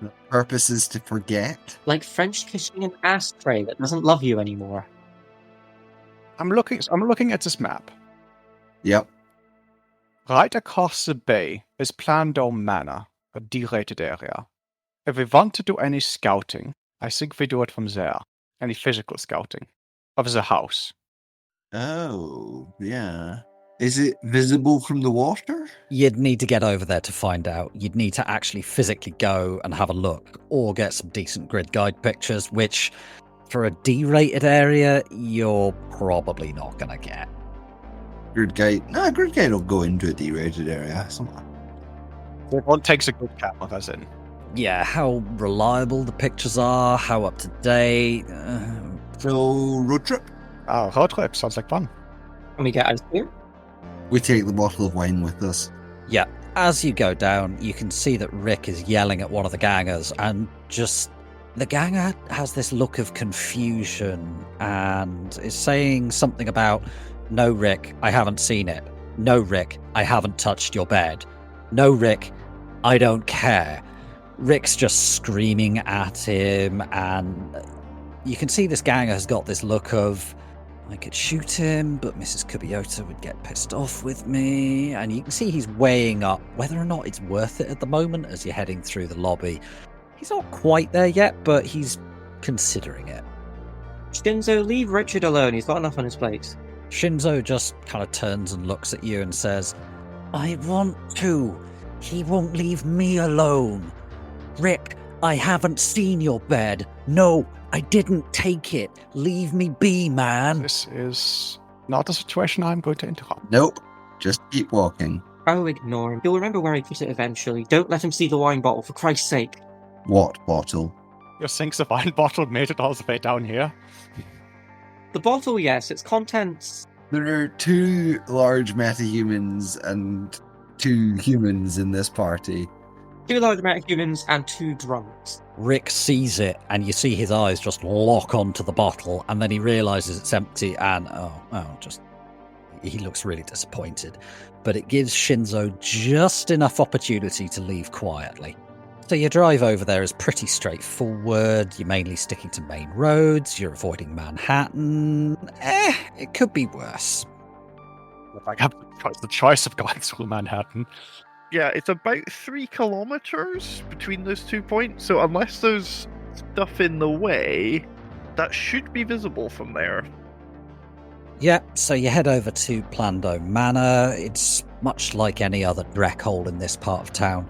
The purpose is to forget. Like French kissing an ashtray that doesn't love you anymore. I'm looking at this map. Yep. Right across the bay is Plando Manor, a D-rated area. If we want to do any scouting, I think we do it from there. Any physical scouting of the house. Oh, yeah. Is it visible from the water? You'd need to get over there to find out. You'd need to actually physically go and have a look, or get some decent grid guide pictures, which, for a D-rated area, you're probably not going to get. Grid gate. No, grid gate will go into a D-rated area. One takes a good camera, as in. Yeah, how reliable the pictures are, how up to date. So, road trip? Oh, road trip sounds like fun. And we get ice cream. We take the bottle of wine with us. Yeah, as you go down, you can see that Rick is yelling at one of the gangers, and just the ganger has this look of confusion and is saying something about, "No, Rick, I haven't seen it. No, Rick, I haven't touched your bed. No, Rick, I don't care." Rick's just screaming at him, and you can see this ganger has got this look of, I could shoot him, but Mrs. Kubiyota would get pissed off with me. And you can see he's weighing up whether or not it's worth it at the moment as you're heading through the lobby. He's not quite there yet, but he's considering it. Shinzo, leave Richard alone. He's got enough on his plate. Shinzo just kind of turns and looks at you and says, "I want to. He won't leave me alone. Rick, I haven't seen your bed. No, I didn't take it. Leave me be, man." This is not a situation I'm going to interrupt. Nope. Just keep walking. Oh, ignore him. He'll remember where he put it eventually. Don't let him see the wine bottle, for Christ's sake. What bottle? You think the wine bottle made it all the way down here? The bottle, yes, its contents. There are 2 large metahumans and 2 humans in this party. 2 large metahumans and 2 drunks. Rick sees it, and you see his eyes just lock onto the bottle, and then he realizes it's empty, and he looks really disappointed. But it gives Shinzo just enough opportunity to leave quietly. So your drive over there is pretty straightforward. You're mainly sticking to main roads. You're avoiding Manhattan. It could be worse. If I have the choice of going through Manhattan. Yeah, it's about 3 kilometers between those 2 points, so unless there's stuff in the way, that should be visible from there. Yeah, so you head over to Plando Manor. It's much like any other dreck hole in this part of town.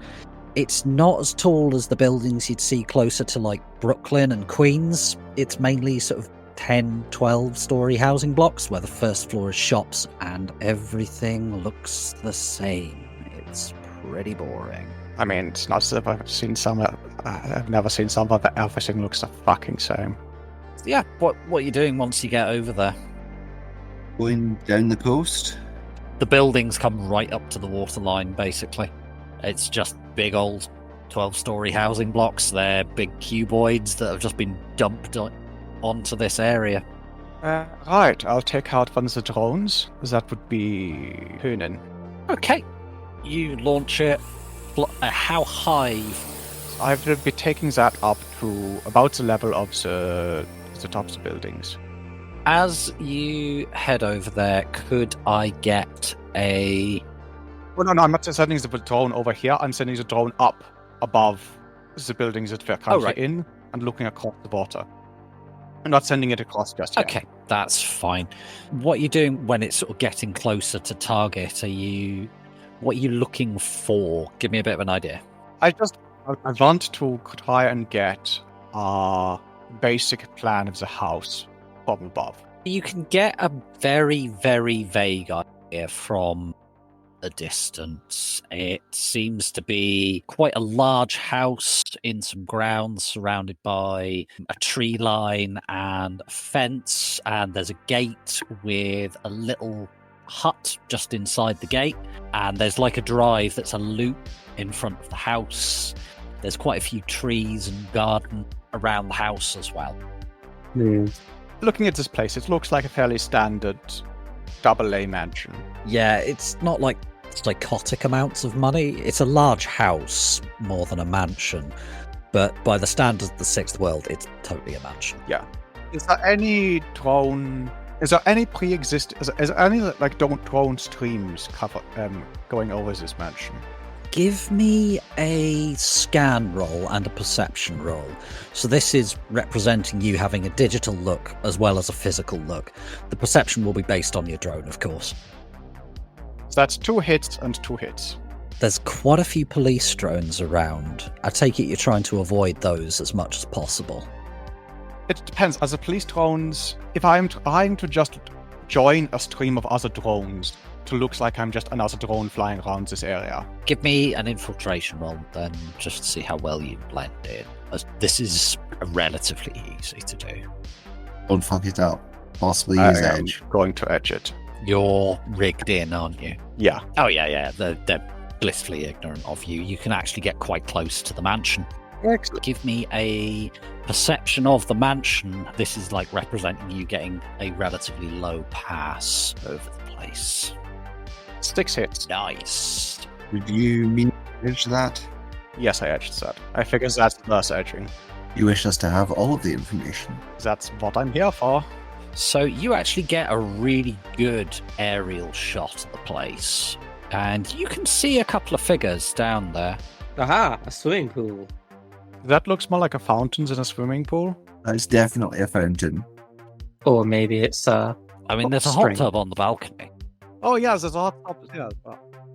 It's not as tall as the buildings you'd see closer to, like, Brooklyn and Queens. It's mainly sort of 10, 12-story housing blocks where the first floor is shops and everything looks the same. It's pretty boring. I mean, it's not as if I've never seen somewhere that everything looks the fucking same. Yeah, what are you doing once you get over there? Going down the coast? The buildings come right up to the waterline, basically. It's just big old 12-story housing blocks. They're big cuboids that have just been dumped onto this area. Right, I'll take out one of the drones. That would be Hönen. Okay. You launch it. How high? I will be taking that up to about the level of the tops of the buildings. As you head over there, could I get a... Oh, no, I'm not sending the drone over here. I'm sending the drone up above the buildings that we're currently in and looking across the water. I'm not sending it across just yet. Okay, That's fine. What are you doing when it's sort of getting closer to target? What are you looking for? Give me a bit of an idea. I want to try and get a basic plan of the house from above. You can get a very, very vague idea from a distance. It seems to be quite a large house in some grounds surrounded by a tree line and a fence, and there's a gate with a little hut just inside the gate, and there's like a drive that's a loop in front of the house. There's quite a few trees and garden around the house as well. Looking at this place, it looks like a fairly standard double-A mansion. Yeah, it's not like psychotic amounts of money. It's a large house more than a mansion, but by the standards of the Sixth World, it's totally a mansion. Yeah. Is there any drone? Is there any pre-existing? Is there any like drone streams going over this mansion? Give me a scan roll and a perception roll. So this is representing you having a digital look as well as a physical look. The perception will be based on your drone, of course. So that's 2 hits and 2 hits. There's quite a few police drones around. I take it you're trying to avoid those as much as possible. It depends. As a police drones, if I'm trying to just join a stream of other drones, to look like I'm just another drone flying around this area. Give me an infiltration roll then, just to see how well you blend in. As this is relatively easy to do. Don't fuck it up. Possibly use edge. I'm going to edge it. You're rigged in, aren't you? Yeah. Oh, yeah. They're blissfully ignorant of you. You can actually get quite close to the mansion. Excellent. Give me a perception of the mansion. This is like representing you getting a relatively low pass over the place. 6 hits. Nice. Would you mean to edge that? Yes, I edged that. I figure that's worth edging. You wish us to have all of the information. That's what I'm here for. So you actually get a really good aerial shot of the place. And you can see a couple of figures down there. Aha, a swimming pool. That looks more like a fountain than a swimming pool. That's definitely a fountain. Or maybe it's I mean, there's a hot string. tub on the balcony. Oh, yeah, there's a hot tub. Yeah.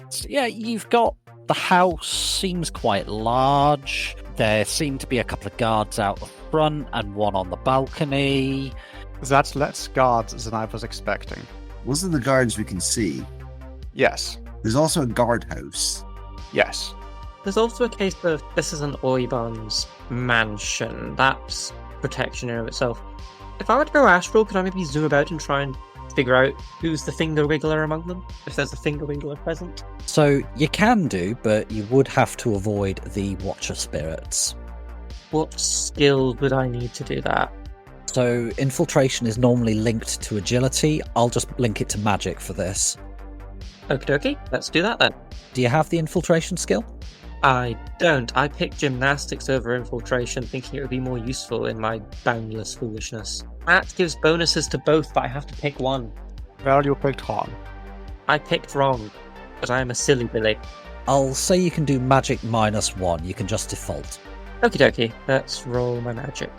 So, yeah, you've got the house seems quite large. There seem to be a couple of guards out the front and one on the balcony. That's less guards than I was expecting. Those are the guards we can see. Yes. There's also a guardhouse. Yes. There's also a case of this is an Oibon's mansion. That's protection in and of itself. If I were to go astral, could I maybe zoom about and try and figure out who's the finger wiggler among them? If there's a finger wiggler present? So you can do, but you would have to avoid the Watcher spirits. What skill would I need to do that? So infiltration is normally linked to agility. I'll just link it to magic for this. Okie dokie, let's do that then. Do you have the infiltration skill? I don't. I picked gymnastics over infiltration, thinking it would be more useful in my boundless foolishness. That gives bonuses to both, but I have to pick one. Well, you picked wrong. I picked wrong, but I am a silly Billy. I'll say you can do magic -1. You can just default. Okie dokie, let's roll my magic.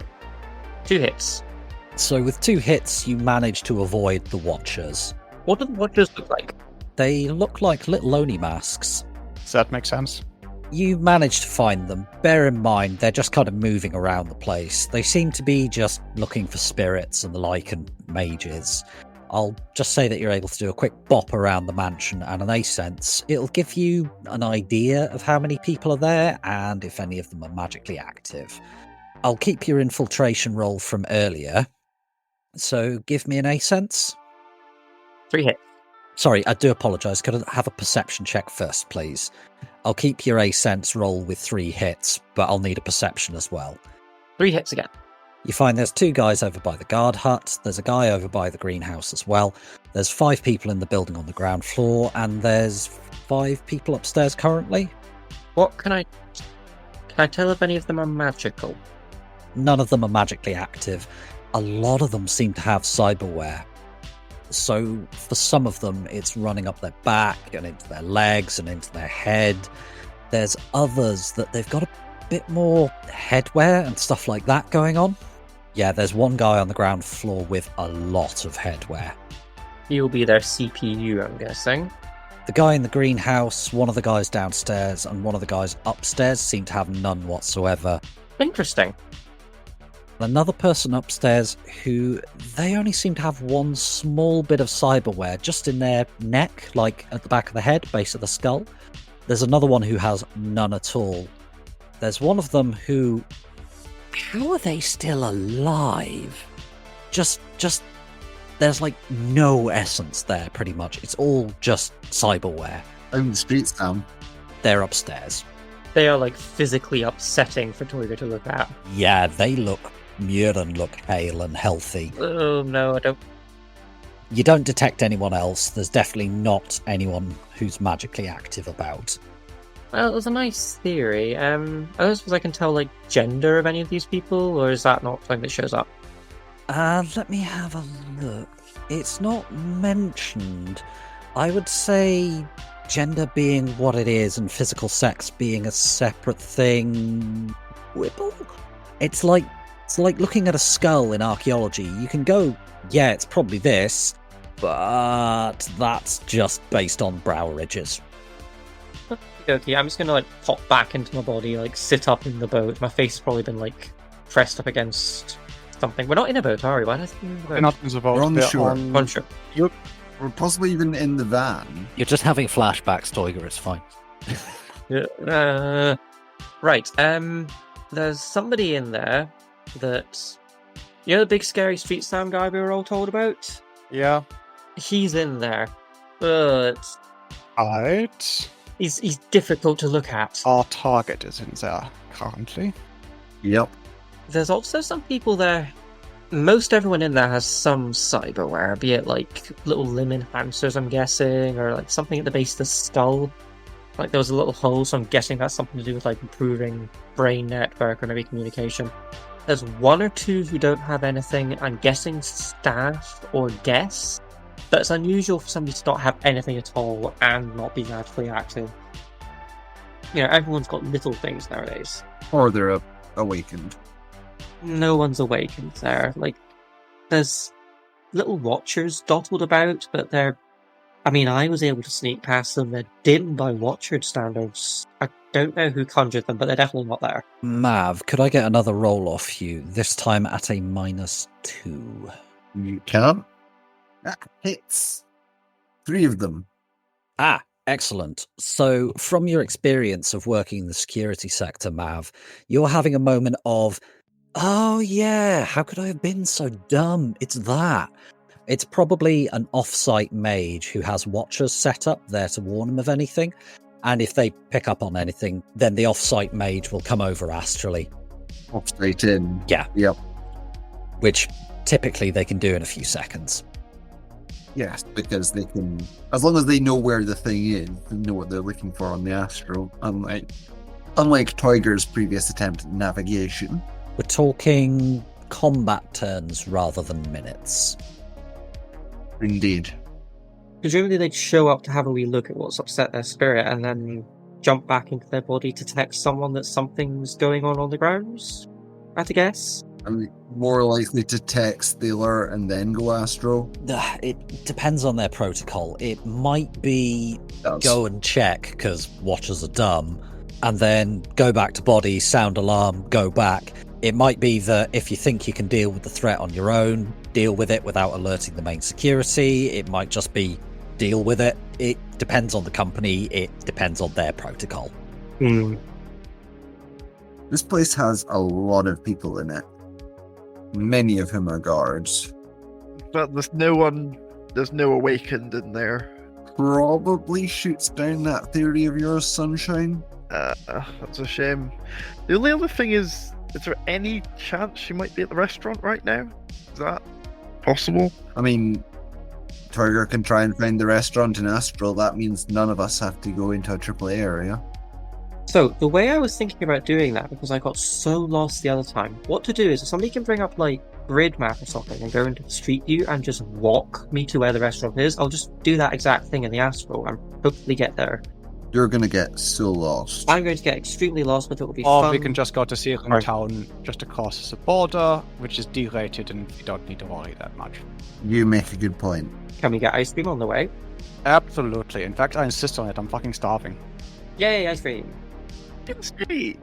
2 hits. So with 2 hits, you manage to avoid the Watchers. What do the Watchers look like? They look like little Oni masks. Does that make sense? You manage to find them. Bear in mind, they're just kind of moving around the place. They seem to be just looking for spirits and the like and mages. I'll just say that you're able to do a quick bop around the mansion and an sense. It'll give you an idea of how many people are there and if any of them are magically active. I'll keep your infiltration roll from earlier. So give me an sense. 3 hits. Sorry, I do apologise. Could I have a perception check first, please? I'll keep your sense roll with 3 hits, but I'll need a perception as well. 3 hits again. You find there's 2 guys over by the guard hut, there's a guy over by the greenhouse as well, there's 5 people in the building on the ground floor, and there's 5 people upstairs currently. What can I tell if any of them are magical? None of them are magically active. A lot of them seem to have cyberware. So for some of them, it's running up their back and into their legs and into their head. There's others that they've got a bit more headwear and stuff like that going on. Yeah, there's one guy on the ground floor with a lot of headwear. He'll be their CPU, I'm guessing. The guy in the greenhouse, one of the guys downstairs, and one of the guys upstairs seem to have none whatsoever. Interesting. Another person upstairs who they only seem to have one small bit of cyberware just in their neck, like at the back of the head, base of the skull. There's another one who has none at all. There's one of them who... How are they still alive? Just there's like no essence there, pretty much. It's all just cyberware. Out in the streets, Sam. They're upstairs. They are like physically upsetting for Toyga to look at. Yeah, they look... Muren look hale and healthy. Oh no, I don't. You don't detect anyone else. There's definitely not anyone who's magically active about. Well, it was a nice theory. I don't suppose I can tell like gender of any of these people, or is that not something that shows up? Let me have a look. It's not mentioned. I would say gender being what it is and physical sex being a separate thing. Whipple? It's like looking at a skull in archaeology. You can go, yeah, it's probably this, but that's just based on brow ridges. Okay, I'm just gonna like pop back into my body, like sit up in the boat. My face has probably been like pressed up against something. We're not in a boat, are we? Why not in the boat? We're not in the boat. We're on the we're shore. On shore. We're possibly even in the van. You're just having flashbacks, Toyga, it's fine. Right. There's somebody in there that, you know, the big scary street sound guy we were all told about. Yeah. He's in there, but Alright. he's difficult to look at. Our target is in there currently. Yep. There's also some people there. Most everyone in there has some cyberware, be it like little limb enhancers, I'm guessing, or like something at the base of the skull. Like there was a little hole, so I'm guessing that's something to do with like improving brain network or maybe communication. There's one or two who don't have anything. I'm guessing staff or guests. But it's unusual for somebody to not have anything at all and not be magically active. You know, everyone's got little things nowadays. Or they're awakened. No one's awakened there. Like, there's little watchers dotted about, but they're... I mean, I was able to sneak past them. They're dim by watcher standards. I don't know who conjured them, but they're definitely not there. Mav, could I get another roll off you, this time at a -2? You can. That hits 3 of them. Ah, excellent. So, from your experience of working in the security sector, Mav, you're having a moment of, oh yeah, how could I have been so dumb? It's that. It's probably an off-site mage who has watchers set up there to warn them of anything. And if they pick up on anything, then the off-site mage will come over astrally. Off straight in. Yeah. Yep. Which typically they can do in a few seconds. Yes, because they can, as long as they know where the thing is, they know what they're looking for on the astro. Unlike Toyger's previous attempt at navigation. We're talking combat turns rather than minutes. Indeed. Presumably they'd show up to have a wee look at what's upset their spirit and then jump back into their body to text someone that something's going on the grounds, I had to guess. I mean, more likely to text the alert and then go astro. It depends on their protocol. It might be go and check because watchers are dumb, and then go back to body, sound alarm, go back. It might be that if you think you can deal with the threat on your own, deal with it without alerting the main security. It might just be deal with it. It depends on the company. It depends on their protocol. This place has a lot of people in it. Many of whom are guards. But there's no awakened in there. Probably shoots down that theory of yours, Sunshine. That's a shame. The only other thing is there any chance she might be at the restaurant right now? Is that possible? I mean, Tiger can try and find the restaurant in Astral. That means none of us have to go into a AAA area. So, the way I was thinking about doing that, because I got so lost the other time, what to do is if somebody can bring up, like, grid map or something and go into the street view and just walk me to where the restaurant is, I'll just do that exact thing in the Astral and hopefully get there You're going to get so lost. I'm going to get extremely lost, but it will be Or fun. we can just go to Searing Right. Town just across the border, which is derated and you don't need to worry that much. You make a good point. Can we get ice cream on the way? Absolutely. In fact, I insist on it. I'm fucking starving. Yay, ice cream! It's great.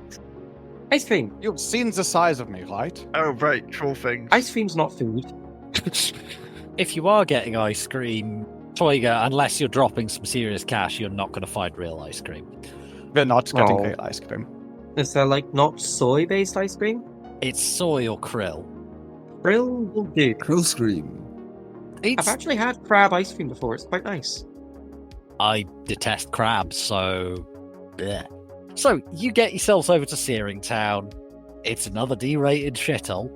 Ice cream! You've seen the size of me, right? Oh, right, troll things. Ice cream's not food. If you are getting ice cream, Toiga, unless you're dropping some serious cash, you're not going to find real ice cream. We're not getting Oh. real ice cream. Is there, like, not soy-based ice cream? It's soy or krill. Krill will do. Krill Scream. It's, I've actually had crab ice cream before. It's quite nice. I detest crabs, so... bleh. So, you get yourselves over to Searing Town. It's another D-rated shithole.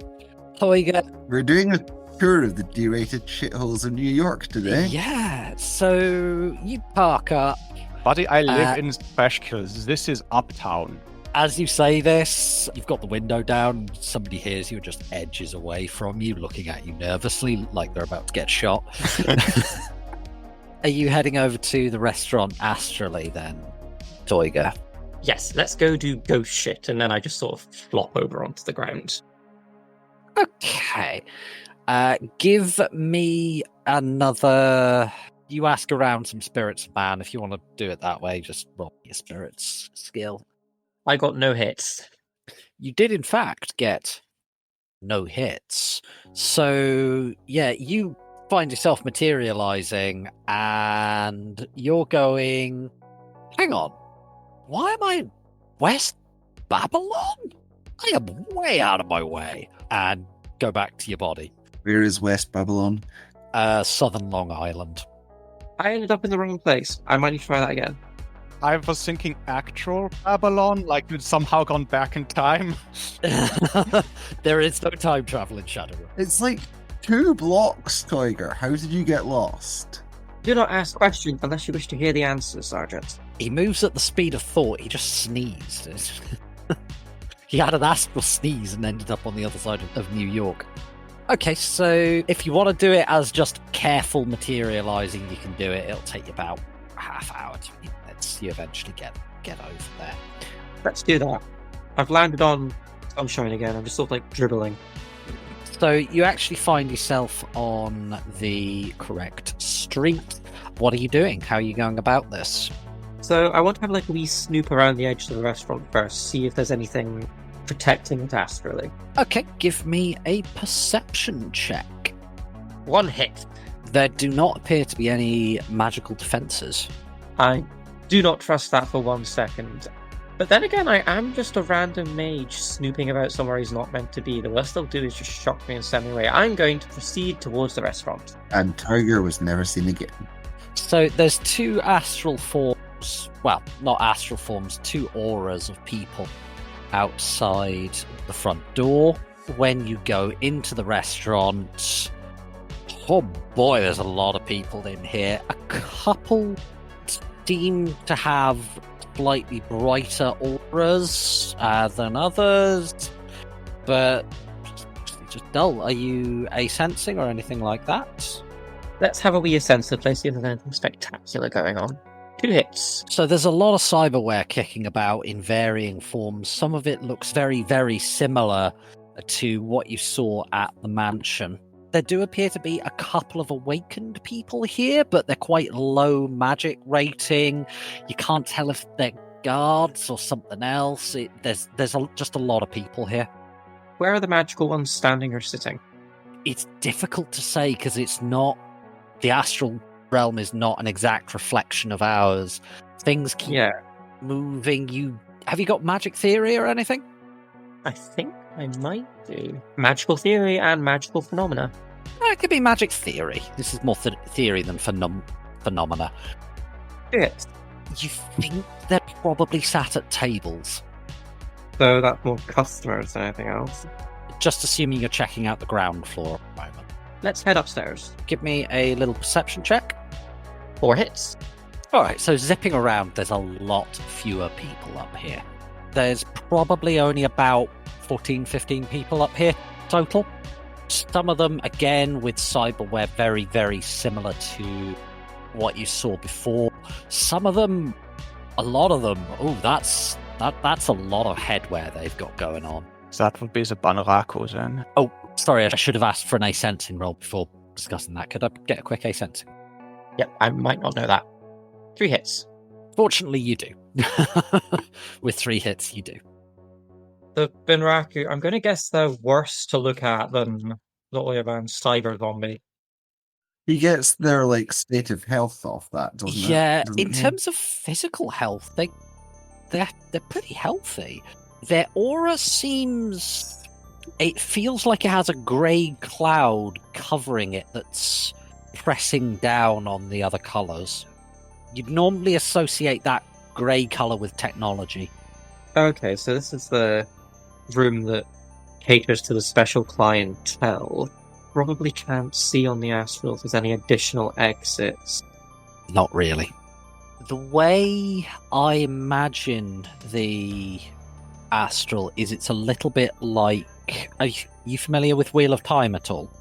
Toiga, We're doing a tour of the D-rated shitholes of New York today. yeah, so you park up. Buddy, I live Uh, in Specials. This is Uptown. As you say this, you've got the window down. Somebody hears you and just edges away from you, looking at you nervously, like they're about to get shot. Are you heading over to the restaurant Astrally then, Toiga? Yes, let's go do ghost shit, and then I just sort of flop over onto the ground. Okay. Give me another. You ask around some spirits, man. If you want to do it that way, just roll your spirits skill. I got no hits. You did, in fact, get no hits. So, yeah, you find yourself materializing and you're going, hang on, why am I in West Babylon? I am way out of my way. And go back to your body. Where is West Babylon? Southern Long Island. I ended up in the wrong place. I might need to try that again. I was thinking actual Babylon, like you'd somehow gone back in time. There is no time travel in Shadowrun. It's like 2 blocks, Toiger. How did you get lost? Do not ask questions unless you wish to hear the answers, Sergeant. He moves at the speed of thought. He just sneezed. He had an astral sneeze and ended up on the other side of New York. Okay, so if you want to do it as just careful materializing, you can do it. It'll take you about half hour, 20 minutes. You eventually get over there. Let's do that. I've landed on sunshine again. I'm just sort of like dribbling. So you actually find yourself on the correct street. What are you doing? How are you going about this? So I want to have like a wee snoop around the edge of the restaurant first, see if there's anything protecting it astrally. Okay, give me a perception check. 1 hit. There do not appear to be any magical defenses. I do not trust that for 1 second. But then again, I am just a random mage snooping about somewhere he's not meant to be. The worst they'll do is just shock me and send me away. I'm going to proceed towards the restaurant. And Tiger was never seen again. So there's 2 astral forms, well, not astral forms, 2 auras of people outside the front door. When you go into the restaurant, oh boy, there's a lot of people in here. A couple seem to have slightly brighter auras than others, but just dull. Are you a-sensing or anything like that? Let's have a wee sense of place, see if there's anything spectacular going on. 2 hits. So there's a lot of cyberware kicking about in varying forms. Some of it looks very, very similar to what you saw at the mansion. There do appear to be a couple of awakened people here, but they're quite low magic rating. You can't tell if they're guards or something else. There's just a lot of people here. Where are the magical ones standing or sitting? It's difficult to say because it's not... The astral realm is not an exact reflection of ours. Things keep moving. Have you got magic theory or anything? I think I might do. Magical theory and magical phenomena. It could be magic theory. This is more theory than phenomena. Yes. You think they're probably sat at tables. So that's more customers than anything else. Just assuming you're checking out the ground floor at the moment. Let's head upstairs. Give me a little perception check. 4 hits. Alright, so zipping around, there's a lot fewer people up here. There's probably only about 14, 15 people up here total. Some of them, again, with cyberware very, very similar to what you saw before. Some of them A lot of them. Oh, that's a lot of headwear they've got going on. That would be the Banraku then. Oh, sorry, I should have asked for an A-sensing roll before discussing that. Could I get a quick A-sensing? Yep, I might not know that. 3 hits. Fortunately, you do. With 3 hits, you do. The Benraku, I'm going to guess they're worse to look at than the Oyavan Cyber Zombie. He gets their state of health off that, doesn't it? Yeah, Doesn't in he? terms of physical health, they're pretty healthy. Their aura seems... It feels like it has a grey cloud covering it that's pressing down on the other colours. You'd normally associate that grey colour with technology. Okay, so this is the room that caters to the special clientele. Probably can't see on the astral if there's any additional exits. Not really. The way I imagined the astral is it's a little bit like... Are you familiar with Wheel of Time at all?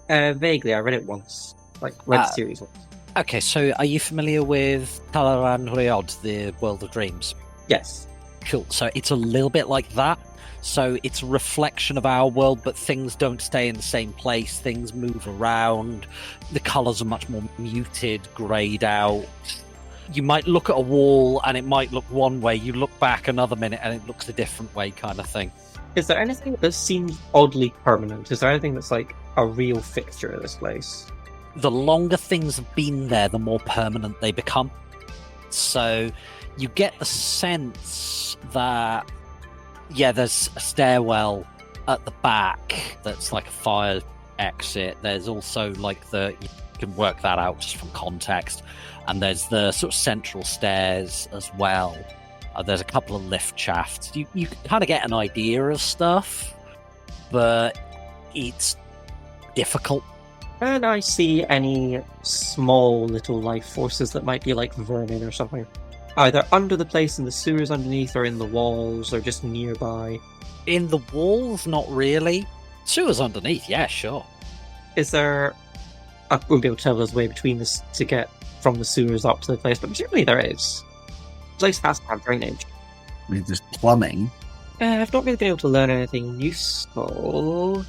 Vaguely, I read it once. Read the series once. Okay, so are you familiar with Talaran Riyadh, the World of Dreams? Yes. Cool. So it's a little bit like that. So it's a reflection of our world, but things don't stay in the same place. Things move around. The colours are much more muted, greyed out. You might look at a wall and it might look one way. You look back another minute and it looks a different way, kind of thing. Is there anything that seems oddly permanent? Is there anything that's a real fixture of this place? The longer things have been there, the more permanent they become. So you get the sense that, there's a stairwell at the back that's like a fire exit. There's also you can work that out just from context. And there's the sort of central stairs as well. There's a couple of lift shafts. You can kind of get an idea of stuff, but it's difficult. Can I see any small little life forces that might be like vermin or something? Either under the place in the sewers underneath, or in the walls, or just nearby? In the walls, not really. Sewers underneath, yeah, sure. Is there... I won't be able to tell there's a way between this to get from the sewers up to the place, but presumably there is. The place has to have drainage. With just plumbing. I've not really been able to learn anything useful.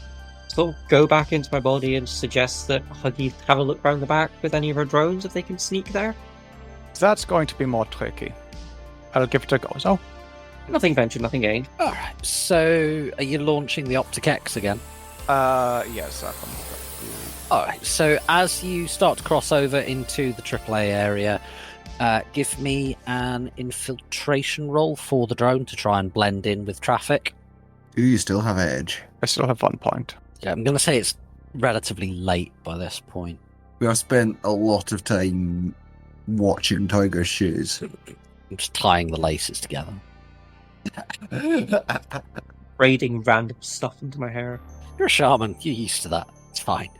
So I'll go back into my body and suggest that Huggy have a look round the back with any of her drones if they can sneak there. That's going to be more tricky. I'll give it a go, so. Nothing ventured, nothing gained. Alright, so are you launching the Optic X again? Yes, I can. Alright, so as you start to cross over into the AAA area, give me an infiltration roll for the drone to try and blend in with traffic. Ooh, you still have edge. I still have 1 point. Yeah, I'm going to say it's relatively late by this point. We have spent a lot of time watching Tiger's shoes. I'm just tying the laces together. Braiding random stuff into my hair. You're a shaman, you're used to that. It's fine.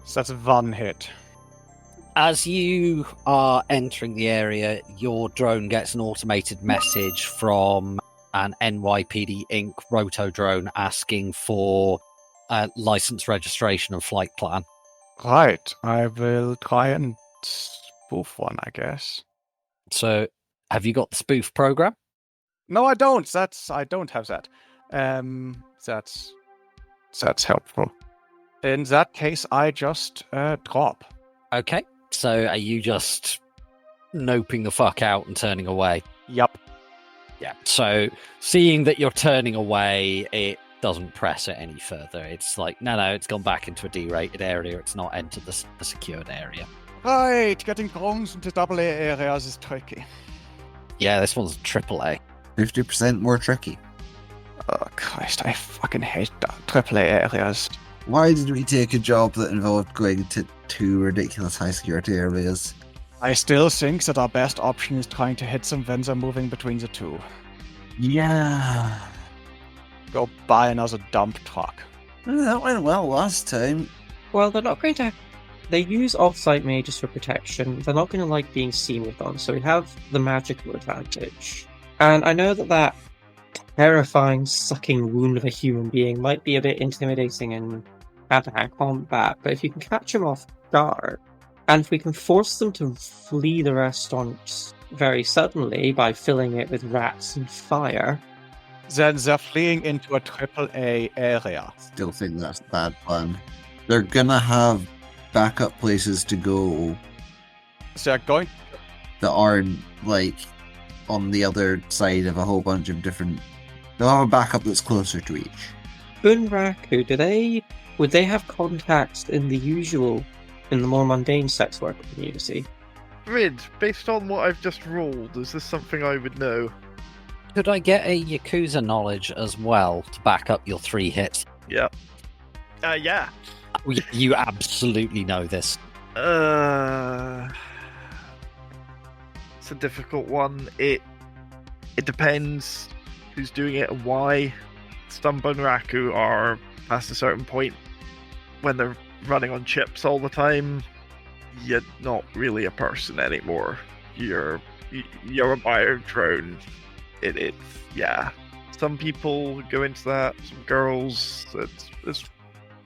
So that's 1 hit. As you are entering the area, your drone gets an automated message from an NYPD Inc. roto drone asking for license registration and flight plan. Right, I will try and spoof one, I guess. So, have you got the spoof program? No, I don't. I don't have that. That's helpful. In that case, I just drop. Okay. So, are you just noping the fuck out and turning away? Yup. Yeah. So, seeing that you're turning away, it doesn't press it any further. It's like, no, it's gone back into a D-rated area. It's not entered the secured area. Right, getting drones into AA areas is tricky. Yeah, this one's AAA. 50% more tricky. Oh, Christ, I fucking hate AAA areas. Why did we take a job that involved going to 2 ridiculous high security areas? I still think that our best option is trying to hit some when they're moving between the 2. Yeah. Go buy another dump truck. That went well last time. Well, they're not going to... They use off-site mages for protection. They're not going to like being seen with them, so we have the magical advantage. And I know that terrifying sucking wound of a human being might be a bit intimidating in hand-to-hand combat, but if you can catch them off guard, and if we can force them to flee the restaurant very suddenly by filling it with rats and fire. Then they're fleeing into a AAA area. Still think that's a bad plan. They're gonna have backup places to go They're going. that aren't like on the other side of a whole bunch of different. They'll have a backup that's closer to each. Bunraku, would they have contacts in the more mundane sex work community? Rid, based on what I've just rolled, is this something I would know? Could I get a Yakuza knowledge as well to back up your 3 hits? Yeah. Yeah. You absolutely know this. It's a difficult one. It depends who's doing it and why. Some Bunraku are past a certain point when they're running on chips all the time. You're not really a person anymore. You're a bio drone. It's yeah. Some people go into that. Some girls. It's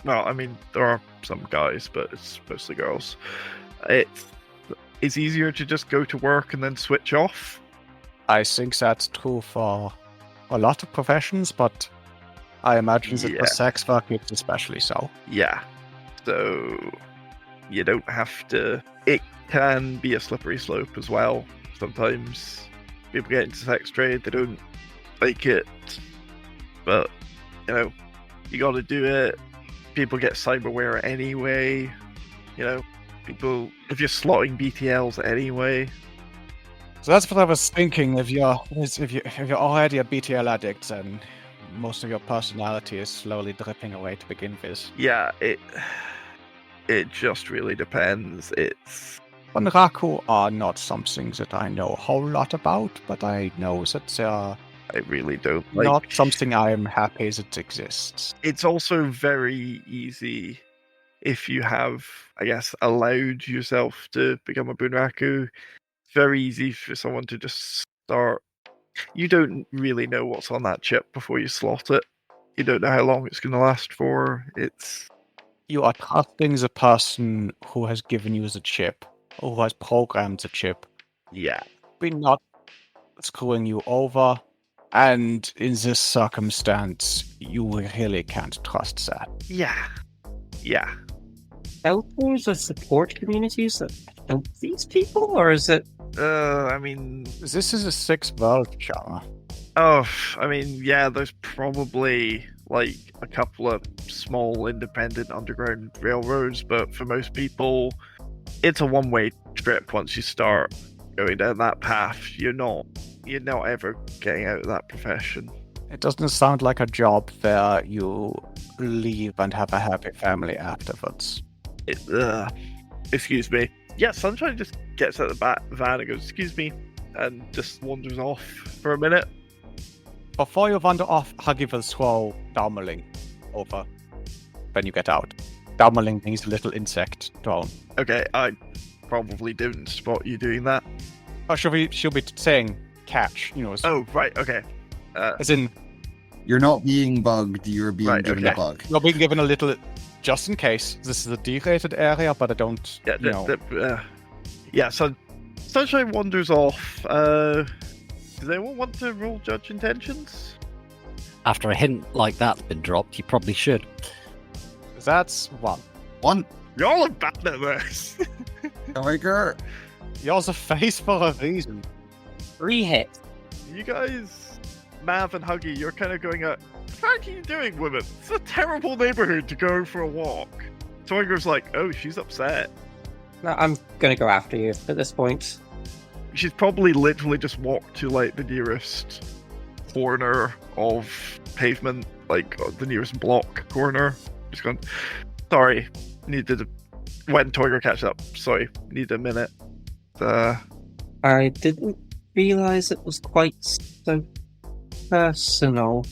well, I mean, there are some guys, but it's mostly girls. It's easier to just go to work and then switch off. I think that's true for a lot of professions, but I imagine that for sex work it's especially so. Yeah. So you don't have to. It can be a slippery slope as well. Sometimes people get into sex trade, they don't like it, but you got to do it. People get cyberware anyway. People, if you're slotting BTLs anyway. So that's what I was thinking. If you're already a BTL addict, then most of your personality is slowly dripping away to begin with. Yeah, it just really depends. Bunraku are not something that I know a whole lot about, but I know that they're I really don't not something I am happy that exists. It's also very easy if you have, I guess, allowed yourself to become a Bunraku. It's very easy for someone to just start. You don't really know what's on that chip before you slot it. You don't know how long it's going to last for. You are trusting the person who has given you the chip, or who has programmed the chip. Yeah. We're not screwing you over. And in this circumstance, you really can't trust that. Yeah. Helpers or support communities that help these people, or is it? I mean, this is a 6th world, Chama. Oh, I mean, yeah. There's probably like a couple of small independent underground railroads, but for most people, it's a one-way trip. Once you start going down that path, you're not ever getting out of that profession. It doesn't sound like a job where you leave and have a happy family afterwards. Excuse me. Yeah, Sunshine just gets out the van and goes, "Excuse me," and just wanders off for a minute. Before you wander off, Huggy will throw Daumerling over when you get out. Daumerling is a little insect drone. Okay, I probably didn't spot you doing that. Or she'll be saying catch, Oh, right, okay. As in, You're not being bugged, you're being given a bug. you're being given a little, just in case. This is a D-rated area, but I don't, Yeah, so Sunshine wanders off. Does anyone want to roll Judge Intentions? After a hint like that's been dropped, you probably should. That's 1. One. Y'all are bad at this. Tiger. You're the face for a reason. 3 hits. You guys, Mav and Huggy, you're kind of going what are you doing, women? It's a terrible neighborhood to go for a walk. Tiger's like, oh, she's upset. No, I'm gonna go after you at this point. She's probably literally just walked to like the nearest corner of pavement, like the nearest block corner. Just gone, sorry, when Tiger catches up, sorry, need a minute. I didn't realize it was quite so personal.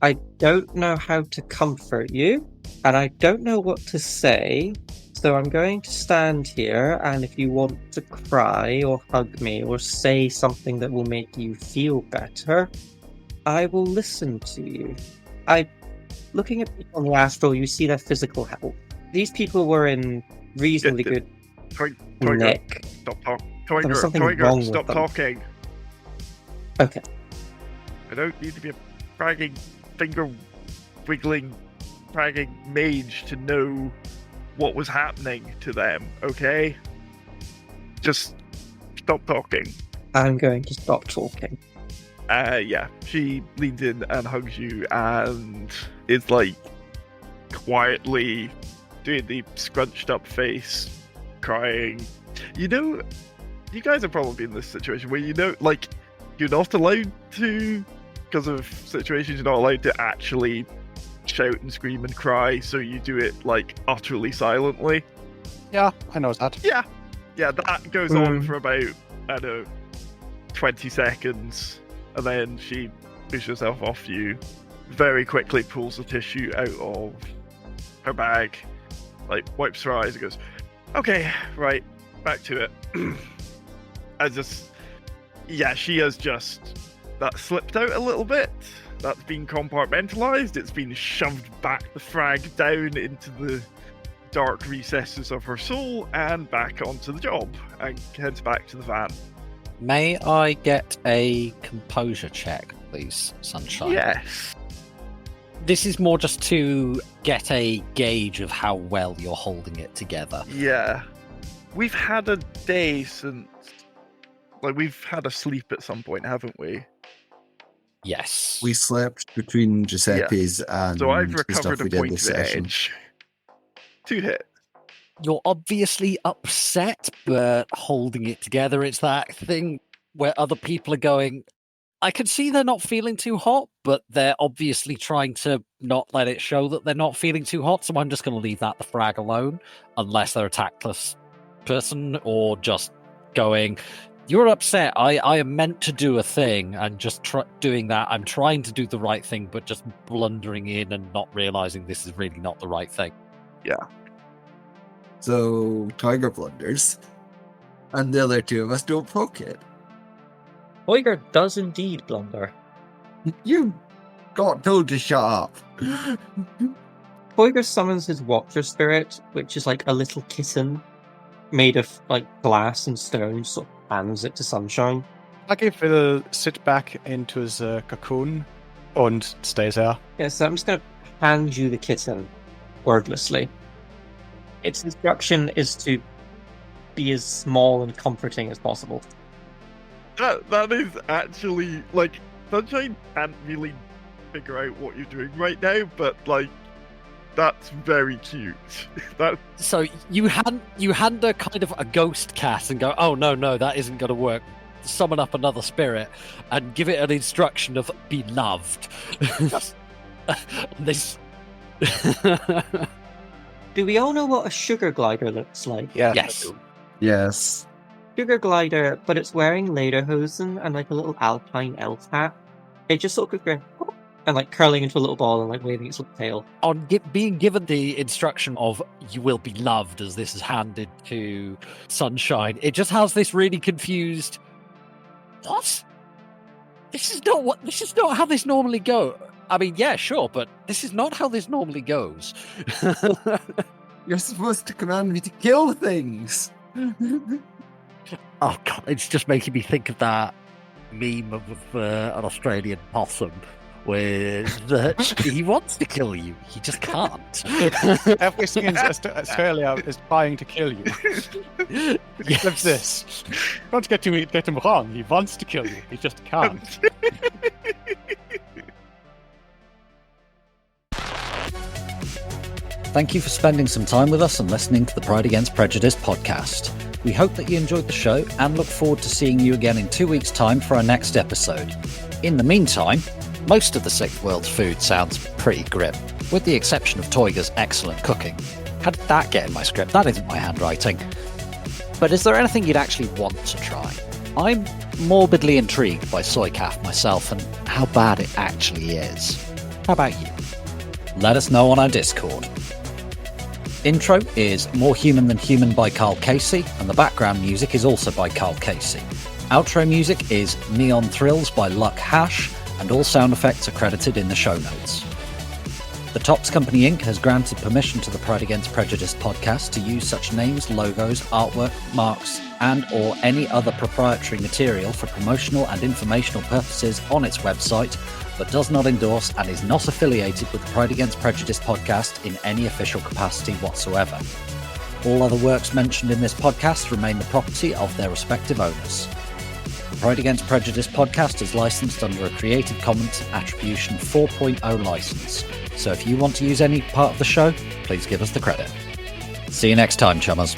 I don't know how to comfort you, and I don't know what to say, so I'm going to stand here, and if you want to cry or hug me or say something that will make you feel better, I will listen to you. Looking at people on the astral, you see their physical health. These people were in reasonably good Tiger, nick. stop talking. was something wrong Toiger, with stop them. talking. Okay. I don't need to be a bragging, finger-wiggling, bragging mage to know what was happening to them, okay? Just stop talking. I'm going to stop talking. Yeah, she leans in and hugs you and is like quietly doing the scrunched up face, crying. You know, you guys are probably in this situation where like, you're not allowed to, because of situations, you're not allowed to actually shout and scream and cry, so you do it like utterly silently. Yeah, I know that. Yeah, that goes on for about, I don't know, 20 seconds, and then she pushes herself off you, very quickly pulls the tissue out of her bag, like wipes her eyes and goes, okay, right, back to it. She has just, that slipped out a little bit, that's been compartmentalized, it's been shoved back the frag down into the dark recesses of her soul and back onto the job, and heads back to the van. May I get a composure check, please, Sunshine? Yes. This is more just to get a gauge of how well you're holding it together. Yeah. We've had a day since... Like, we've had a sleep at some point, haven't we? Yes. We slept between Giuseppe's and So I've the recovered stuff a we did point this of session. edge. 2 hits. You're obviously upset, but holding it together. It's that thing where other people are going, I can see they're not feeling too hot, but they're obviously trying to not let it show that they're not feeling too hot, so I'm just going to leave the frag alone, unless they're a tactless person, or just going, you're upset, I am meant to do a thing, and just doing that, I'm trying to do the right thing, but just blundering in and not realizing this is really not the right thing. Yeah. So Tiger blunders, and the other two of us don't poke it. Toiger does indeed blunder. You got told to shut up. Toiger summons his Watcher Spirit, which is like a little kitten made of like glass and stone, sort of hands it to Sunshine. Huggy will sit back into his cocoon and stays there. Yeah, so I'm just going to hand you the kitten, wordlessly. Its instruction is to be as small and comforting as possible. That is actually, like, Sunshine can't really figure out what you're doing right now, but, like, that's very cute. So you hand her kind of a ghost cat and go, oh no, that isn't going to work. Summon up another spirit and give it an instruction of be loved. This. Do we all know what a sugar glider looks like? Yeah. Yes. Yes. Sugar glider, but it's wearing lederhosen and like a little alpine elf hat. It just sort of goes and like curling into a little ball and like waving its little tail. On being given the instruction of you will be loved as this is handed to Sunshine, it just has this really confused, what? This is not how this normally goes. I mean, yeah, sure, but this is not how this normally goes. You're supposed to command me to kill things. Oh god, it's just making me think of that meme of an Australian possum where he wants to kill you, he just can't. Everything in Australia is trying to kill you. Except this. Don't get him wrong, he wants to kill you, he just can't. Thank you for spending some time with us and listening to the Pride Against Prejudice podcast. We hope that you enjoyed the show and look forward to seeing you again in 2 weeks' time for our next episode. In the meantime, most of the Sixth World's food sounds pretty grim, with the exception of Toiger's excellent cooking. How did that get in my script? That isn't my handwriting. But is there anything you'd actually want to try? I'm morbidly intrigued by soy calf myself and how bad it actually is. How about you? Let us know on our Discord. Intro is More Human Than Human by Carl Casey, and the background music is also by Carl Casey. Outro music is Neon Thrills by Luck Hash, and all sound effects are credited in the show notes. The Topps Company Inc. has granted permission to the Pride Against Prejudice podcast to use such names, logos, artwork, marks, and or any other proprietary material for promotional and informational purposes on its website, but does not endorse and is not affiliated with the Pride Against Prejudice podcast in any official capacity whatsoever. All other works mentioned in this podcast remain the property of their respective owners. The Pride Against Prejudice podcast is licensed under a Creative Commons Attribution 4.0 license. So if you want to use any part of the show, please give us the credit. See you next time, chummers.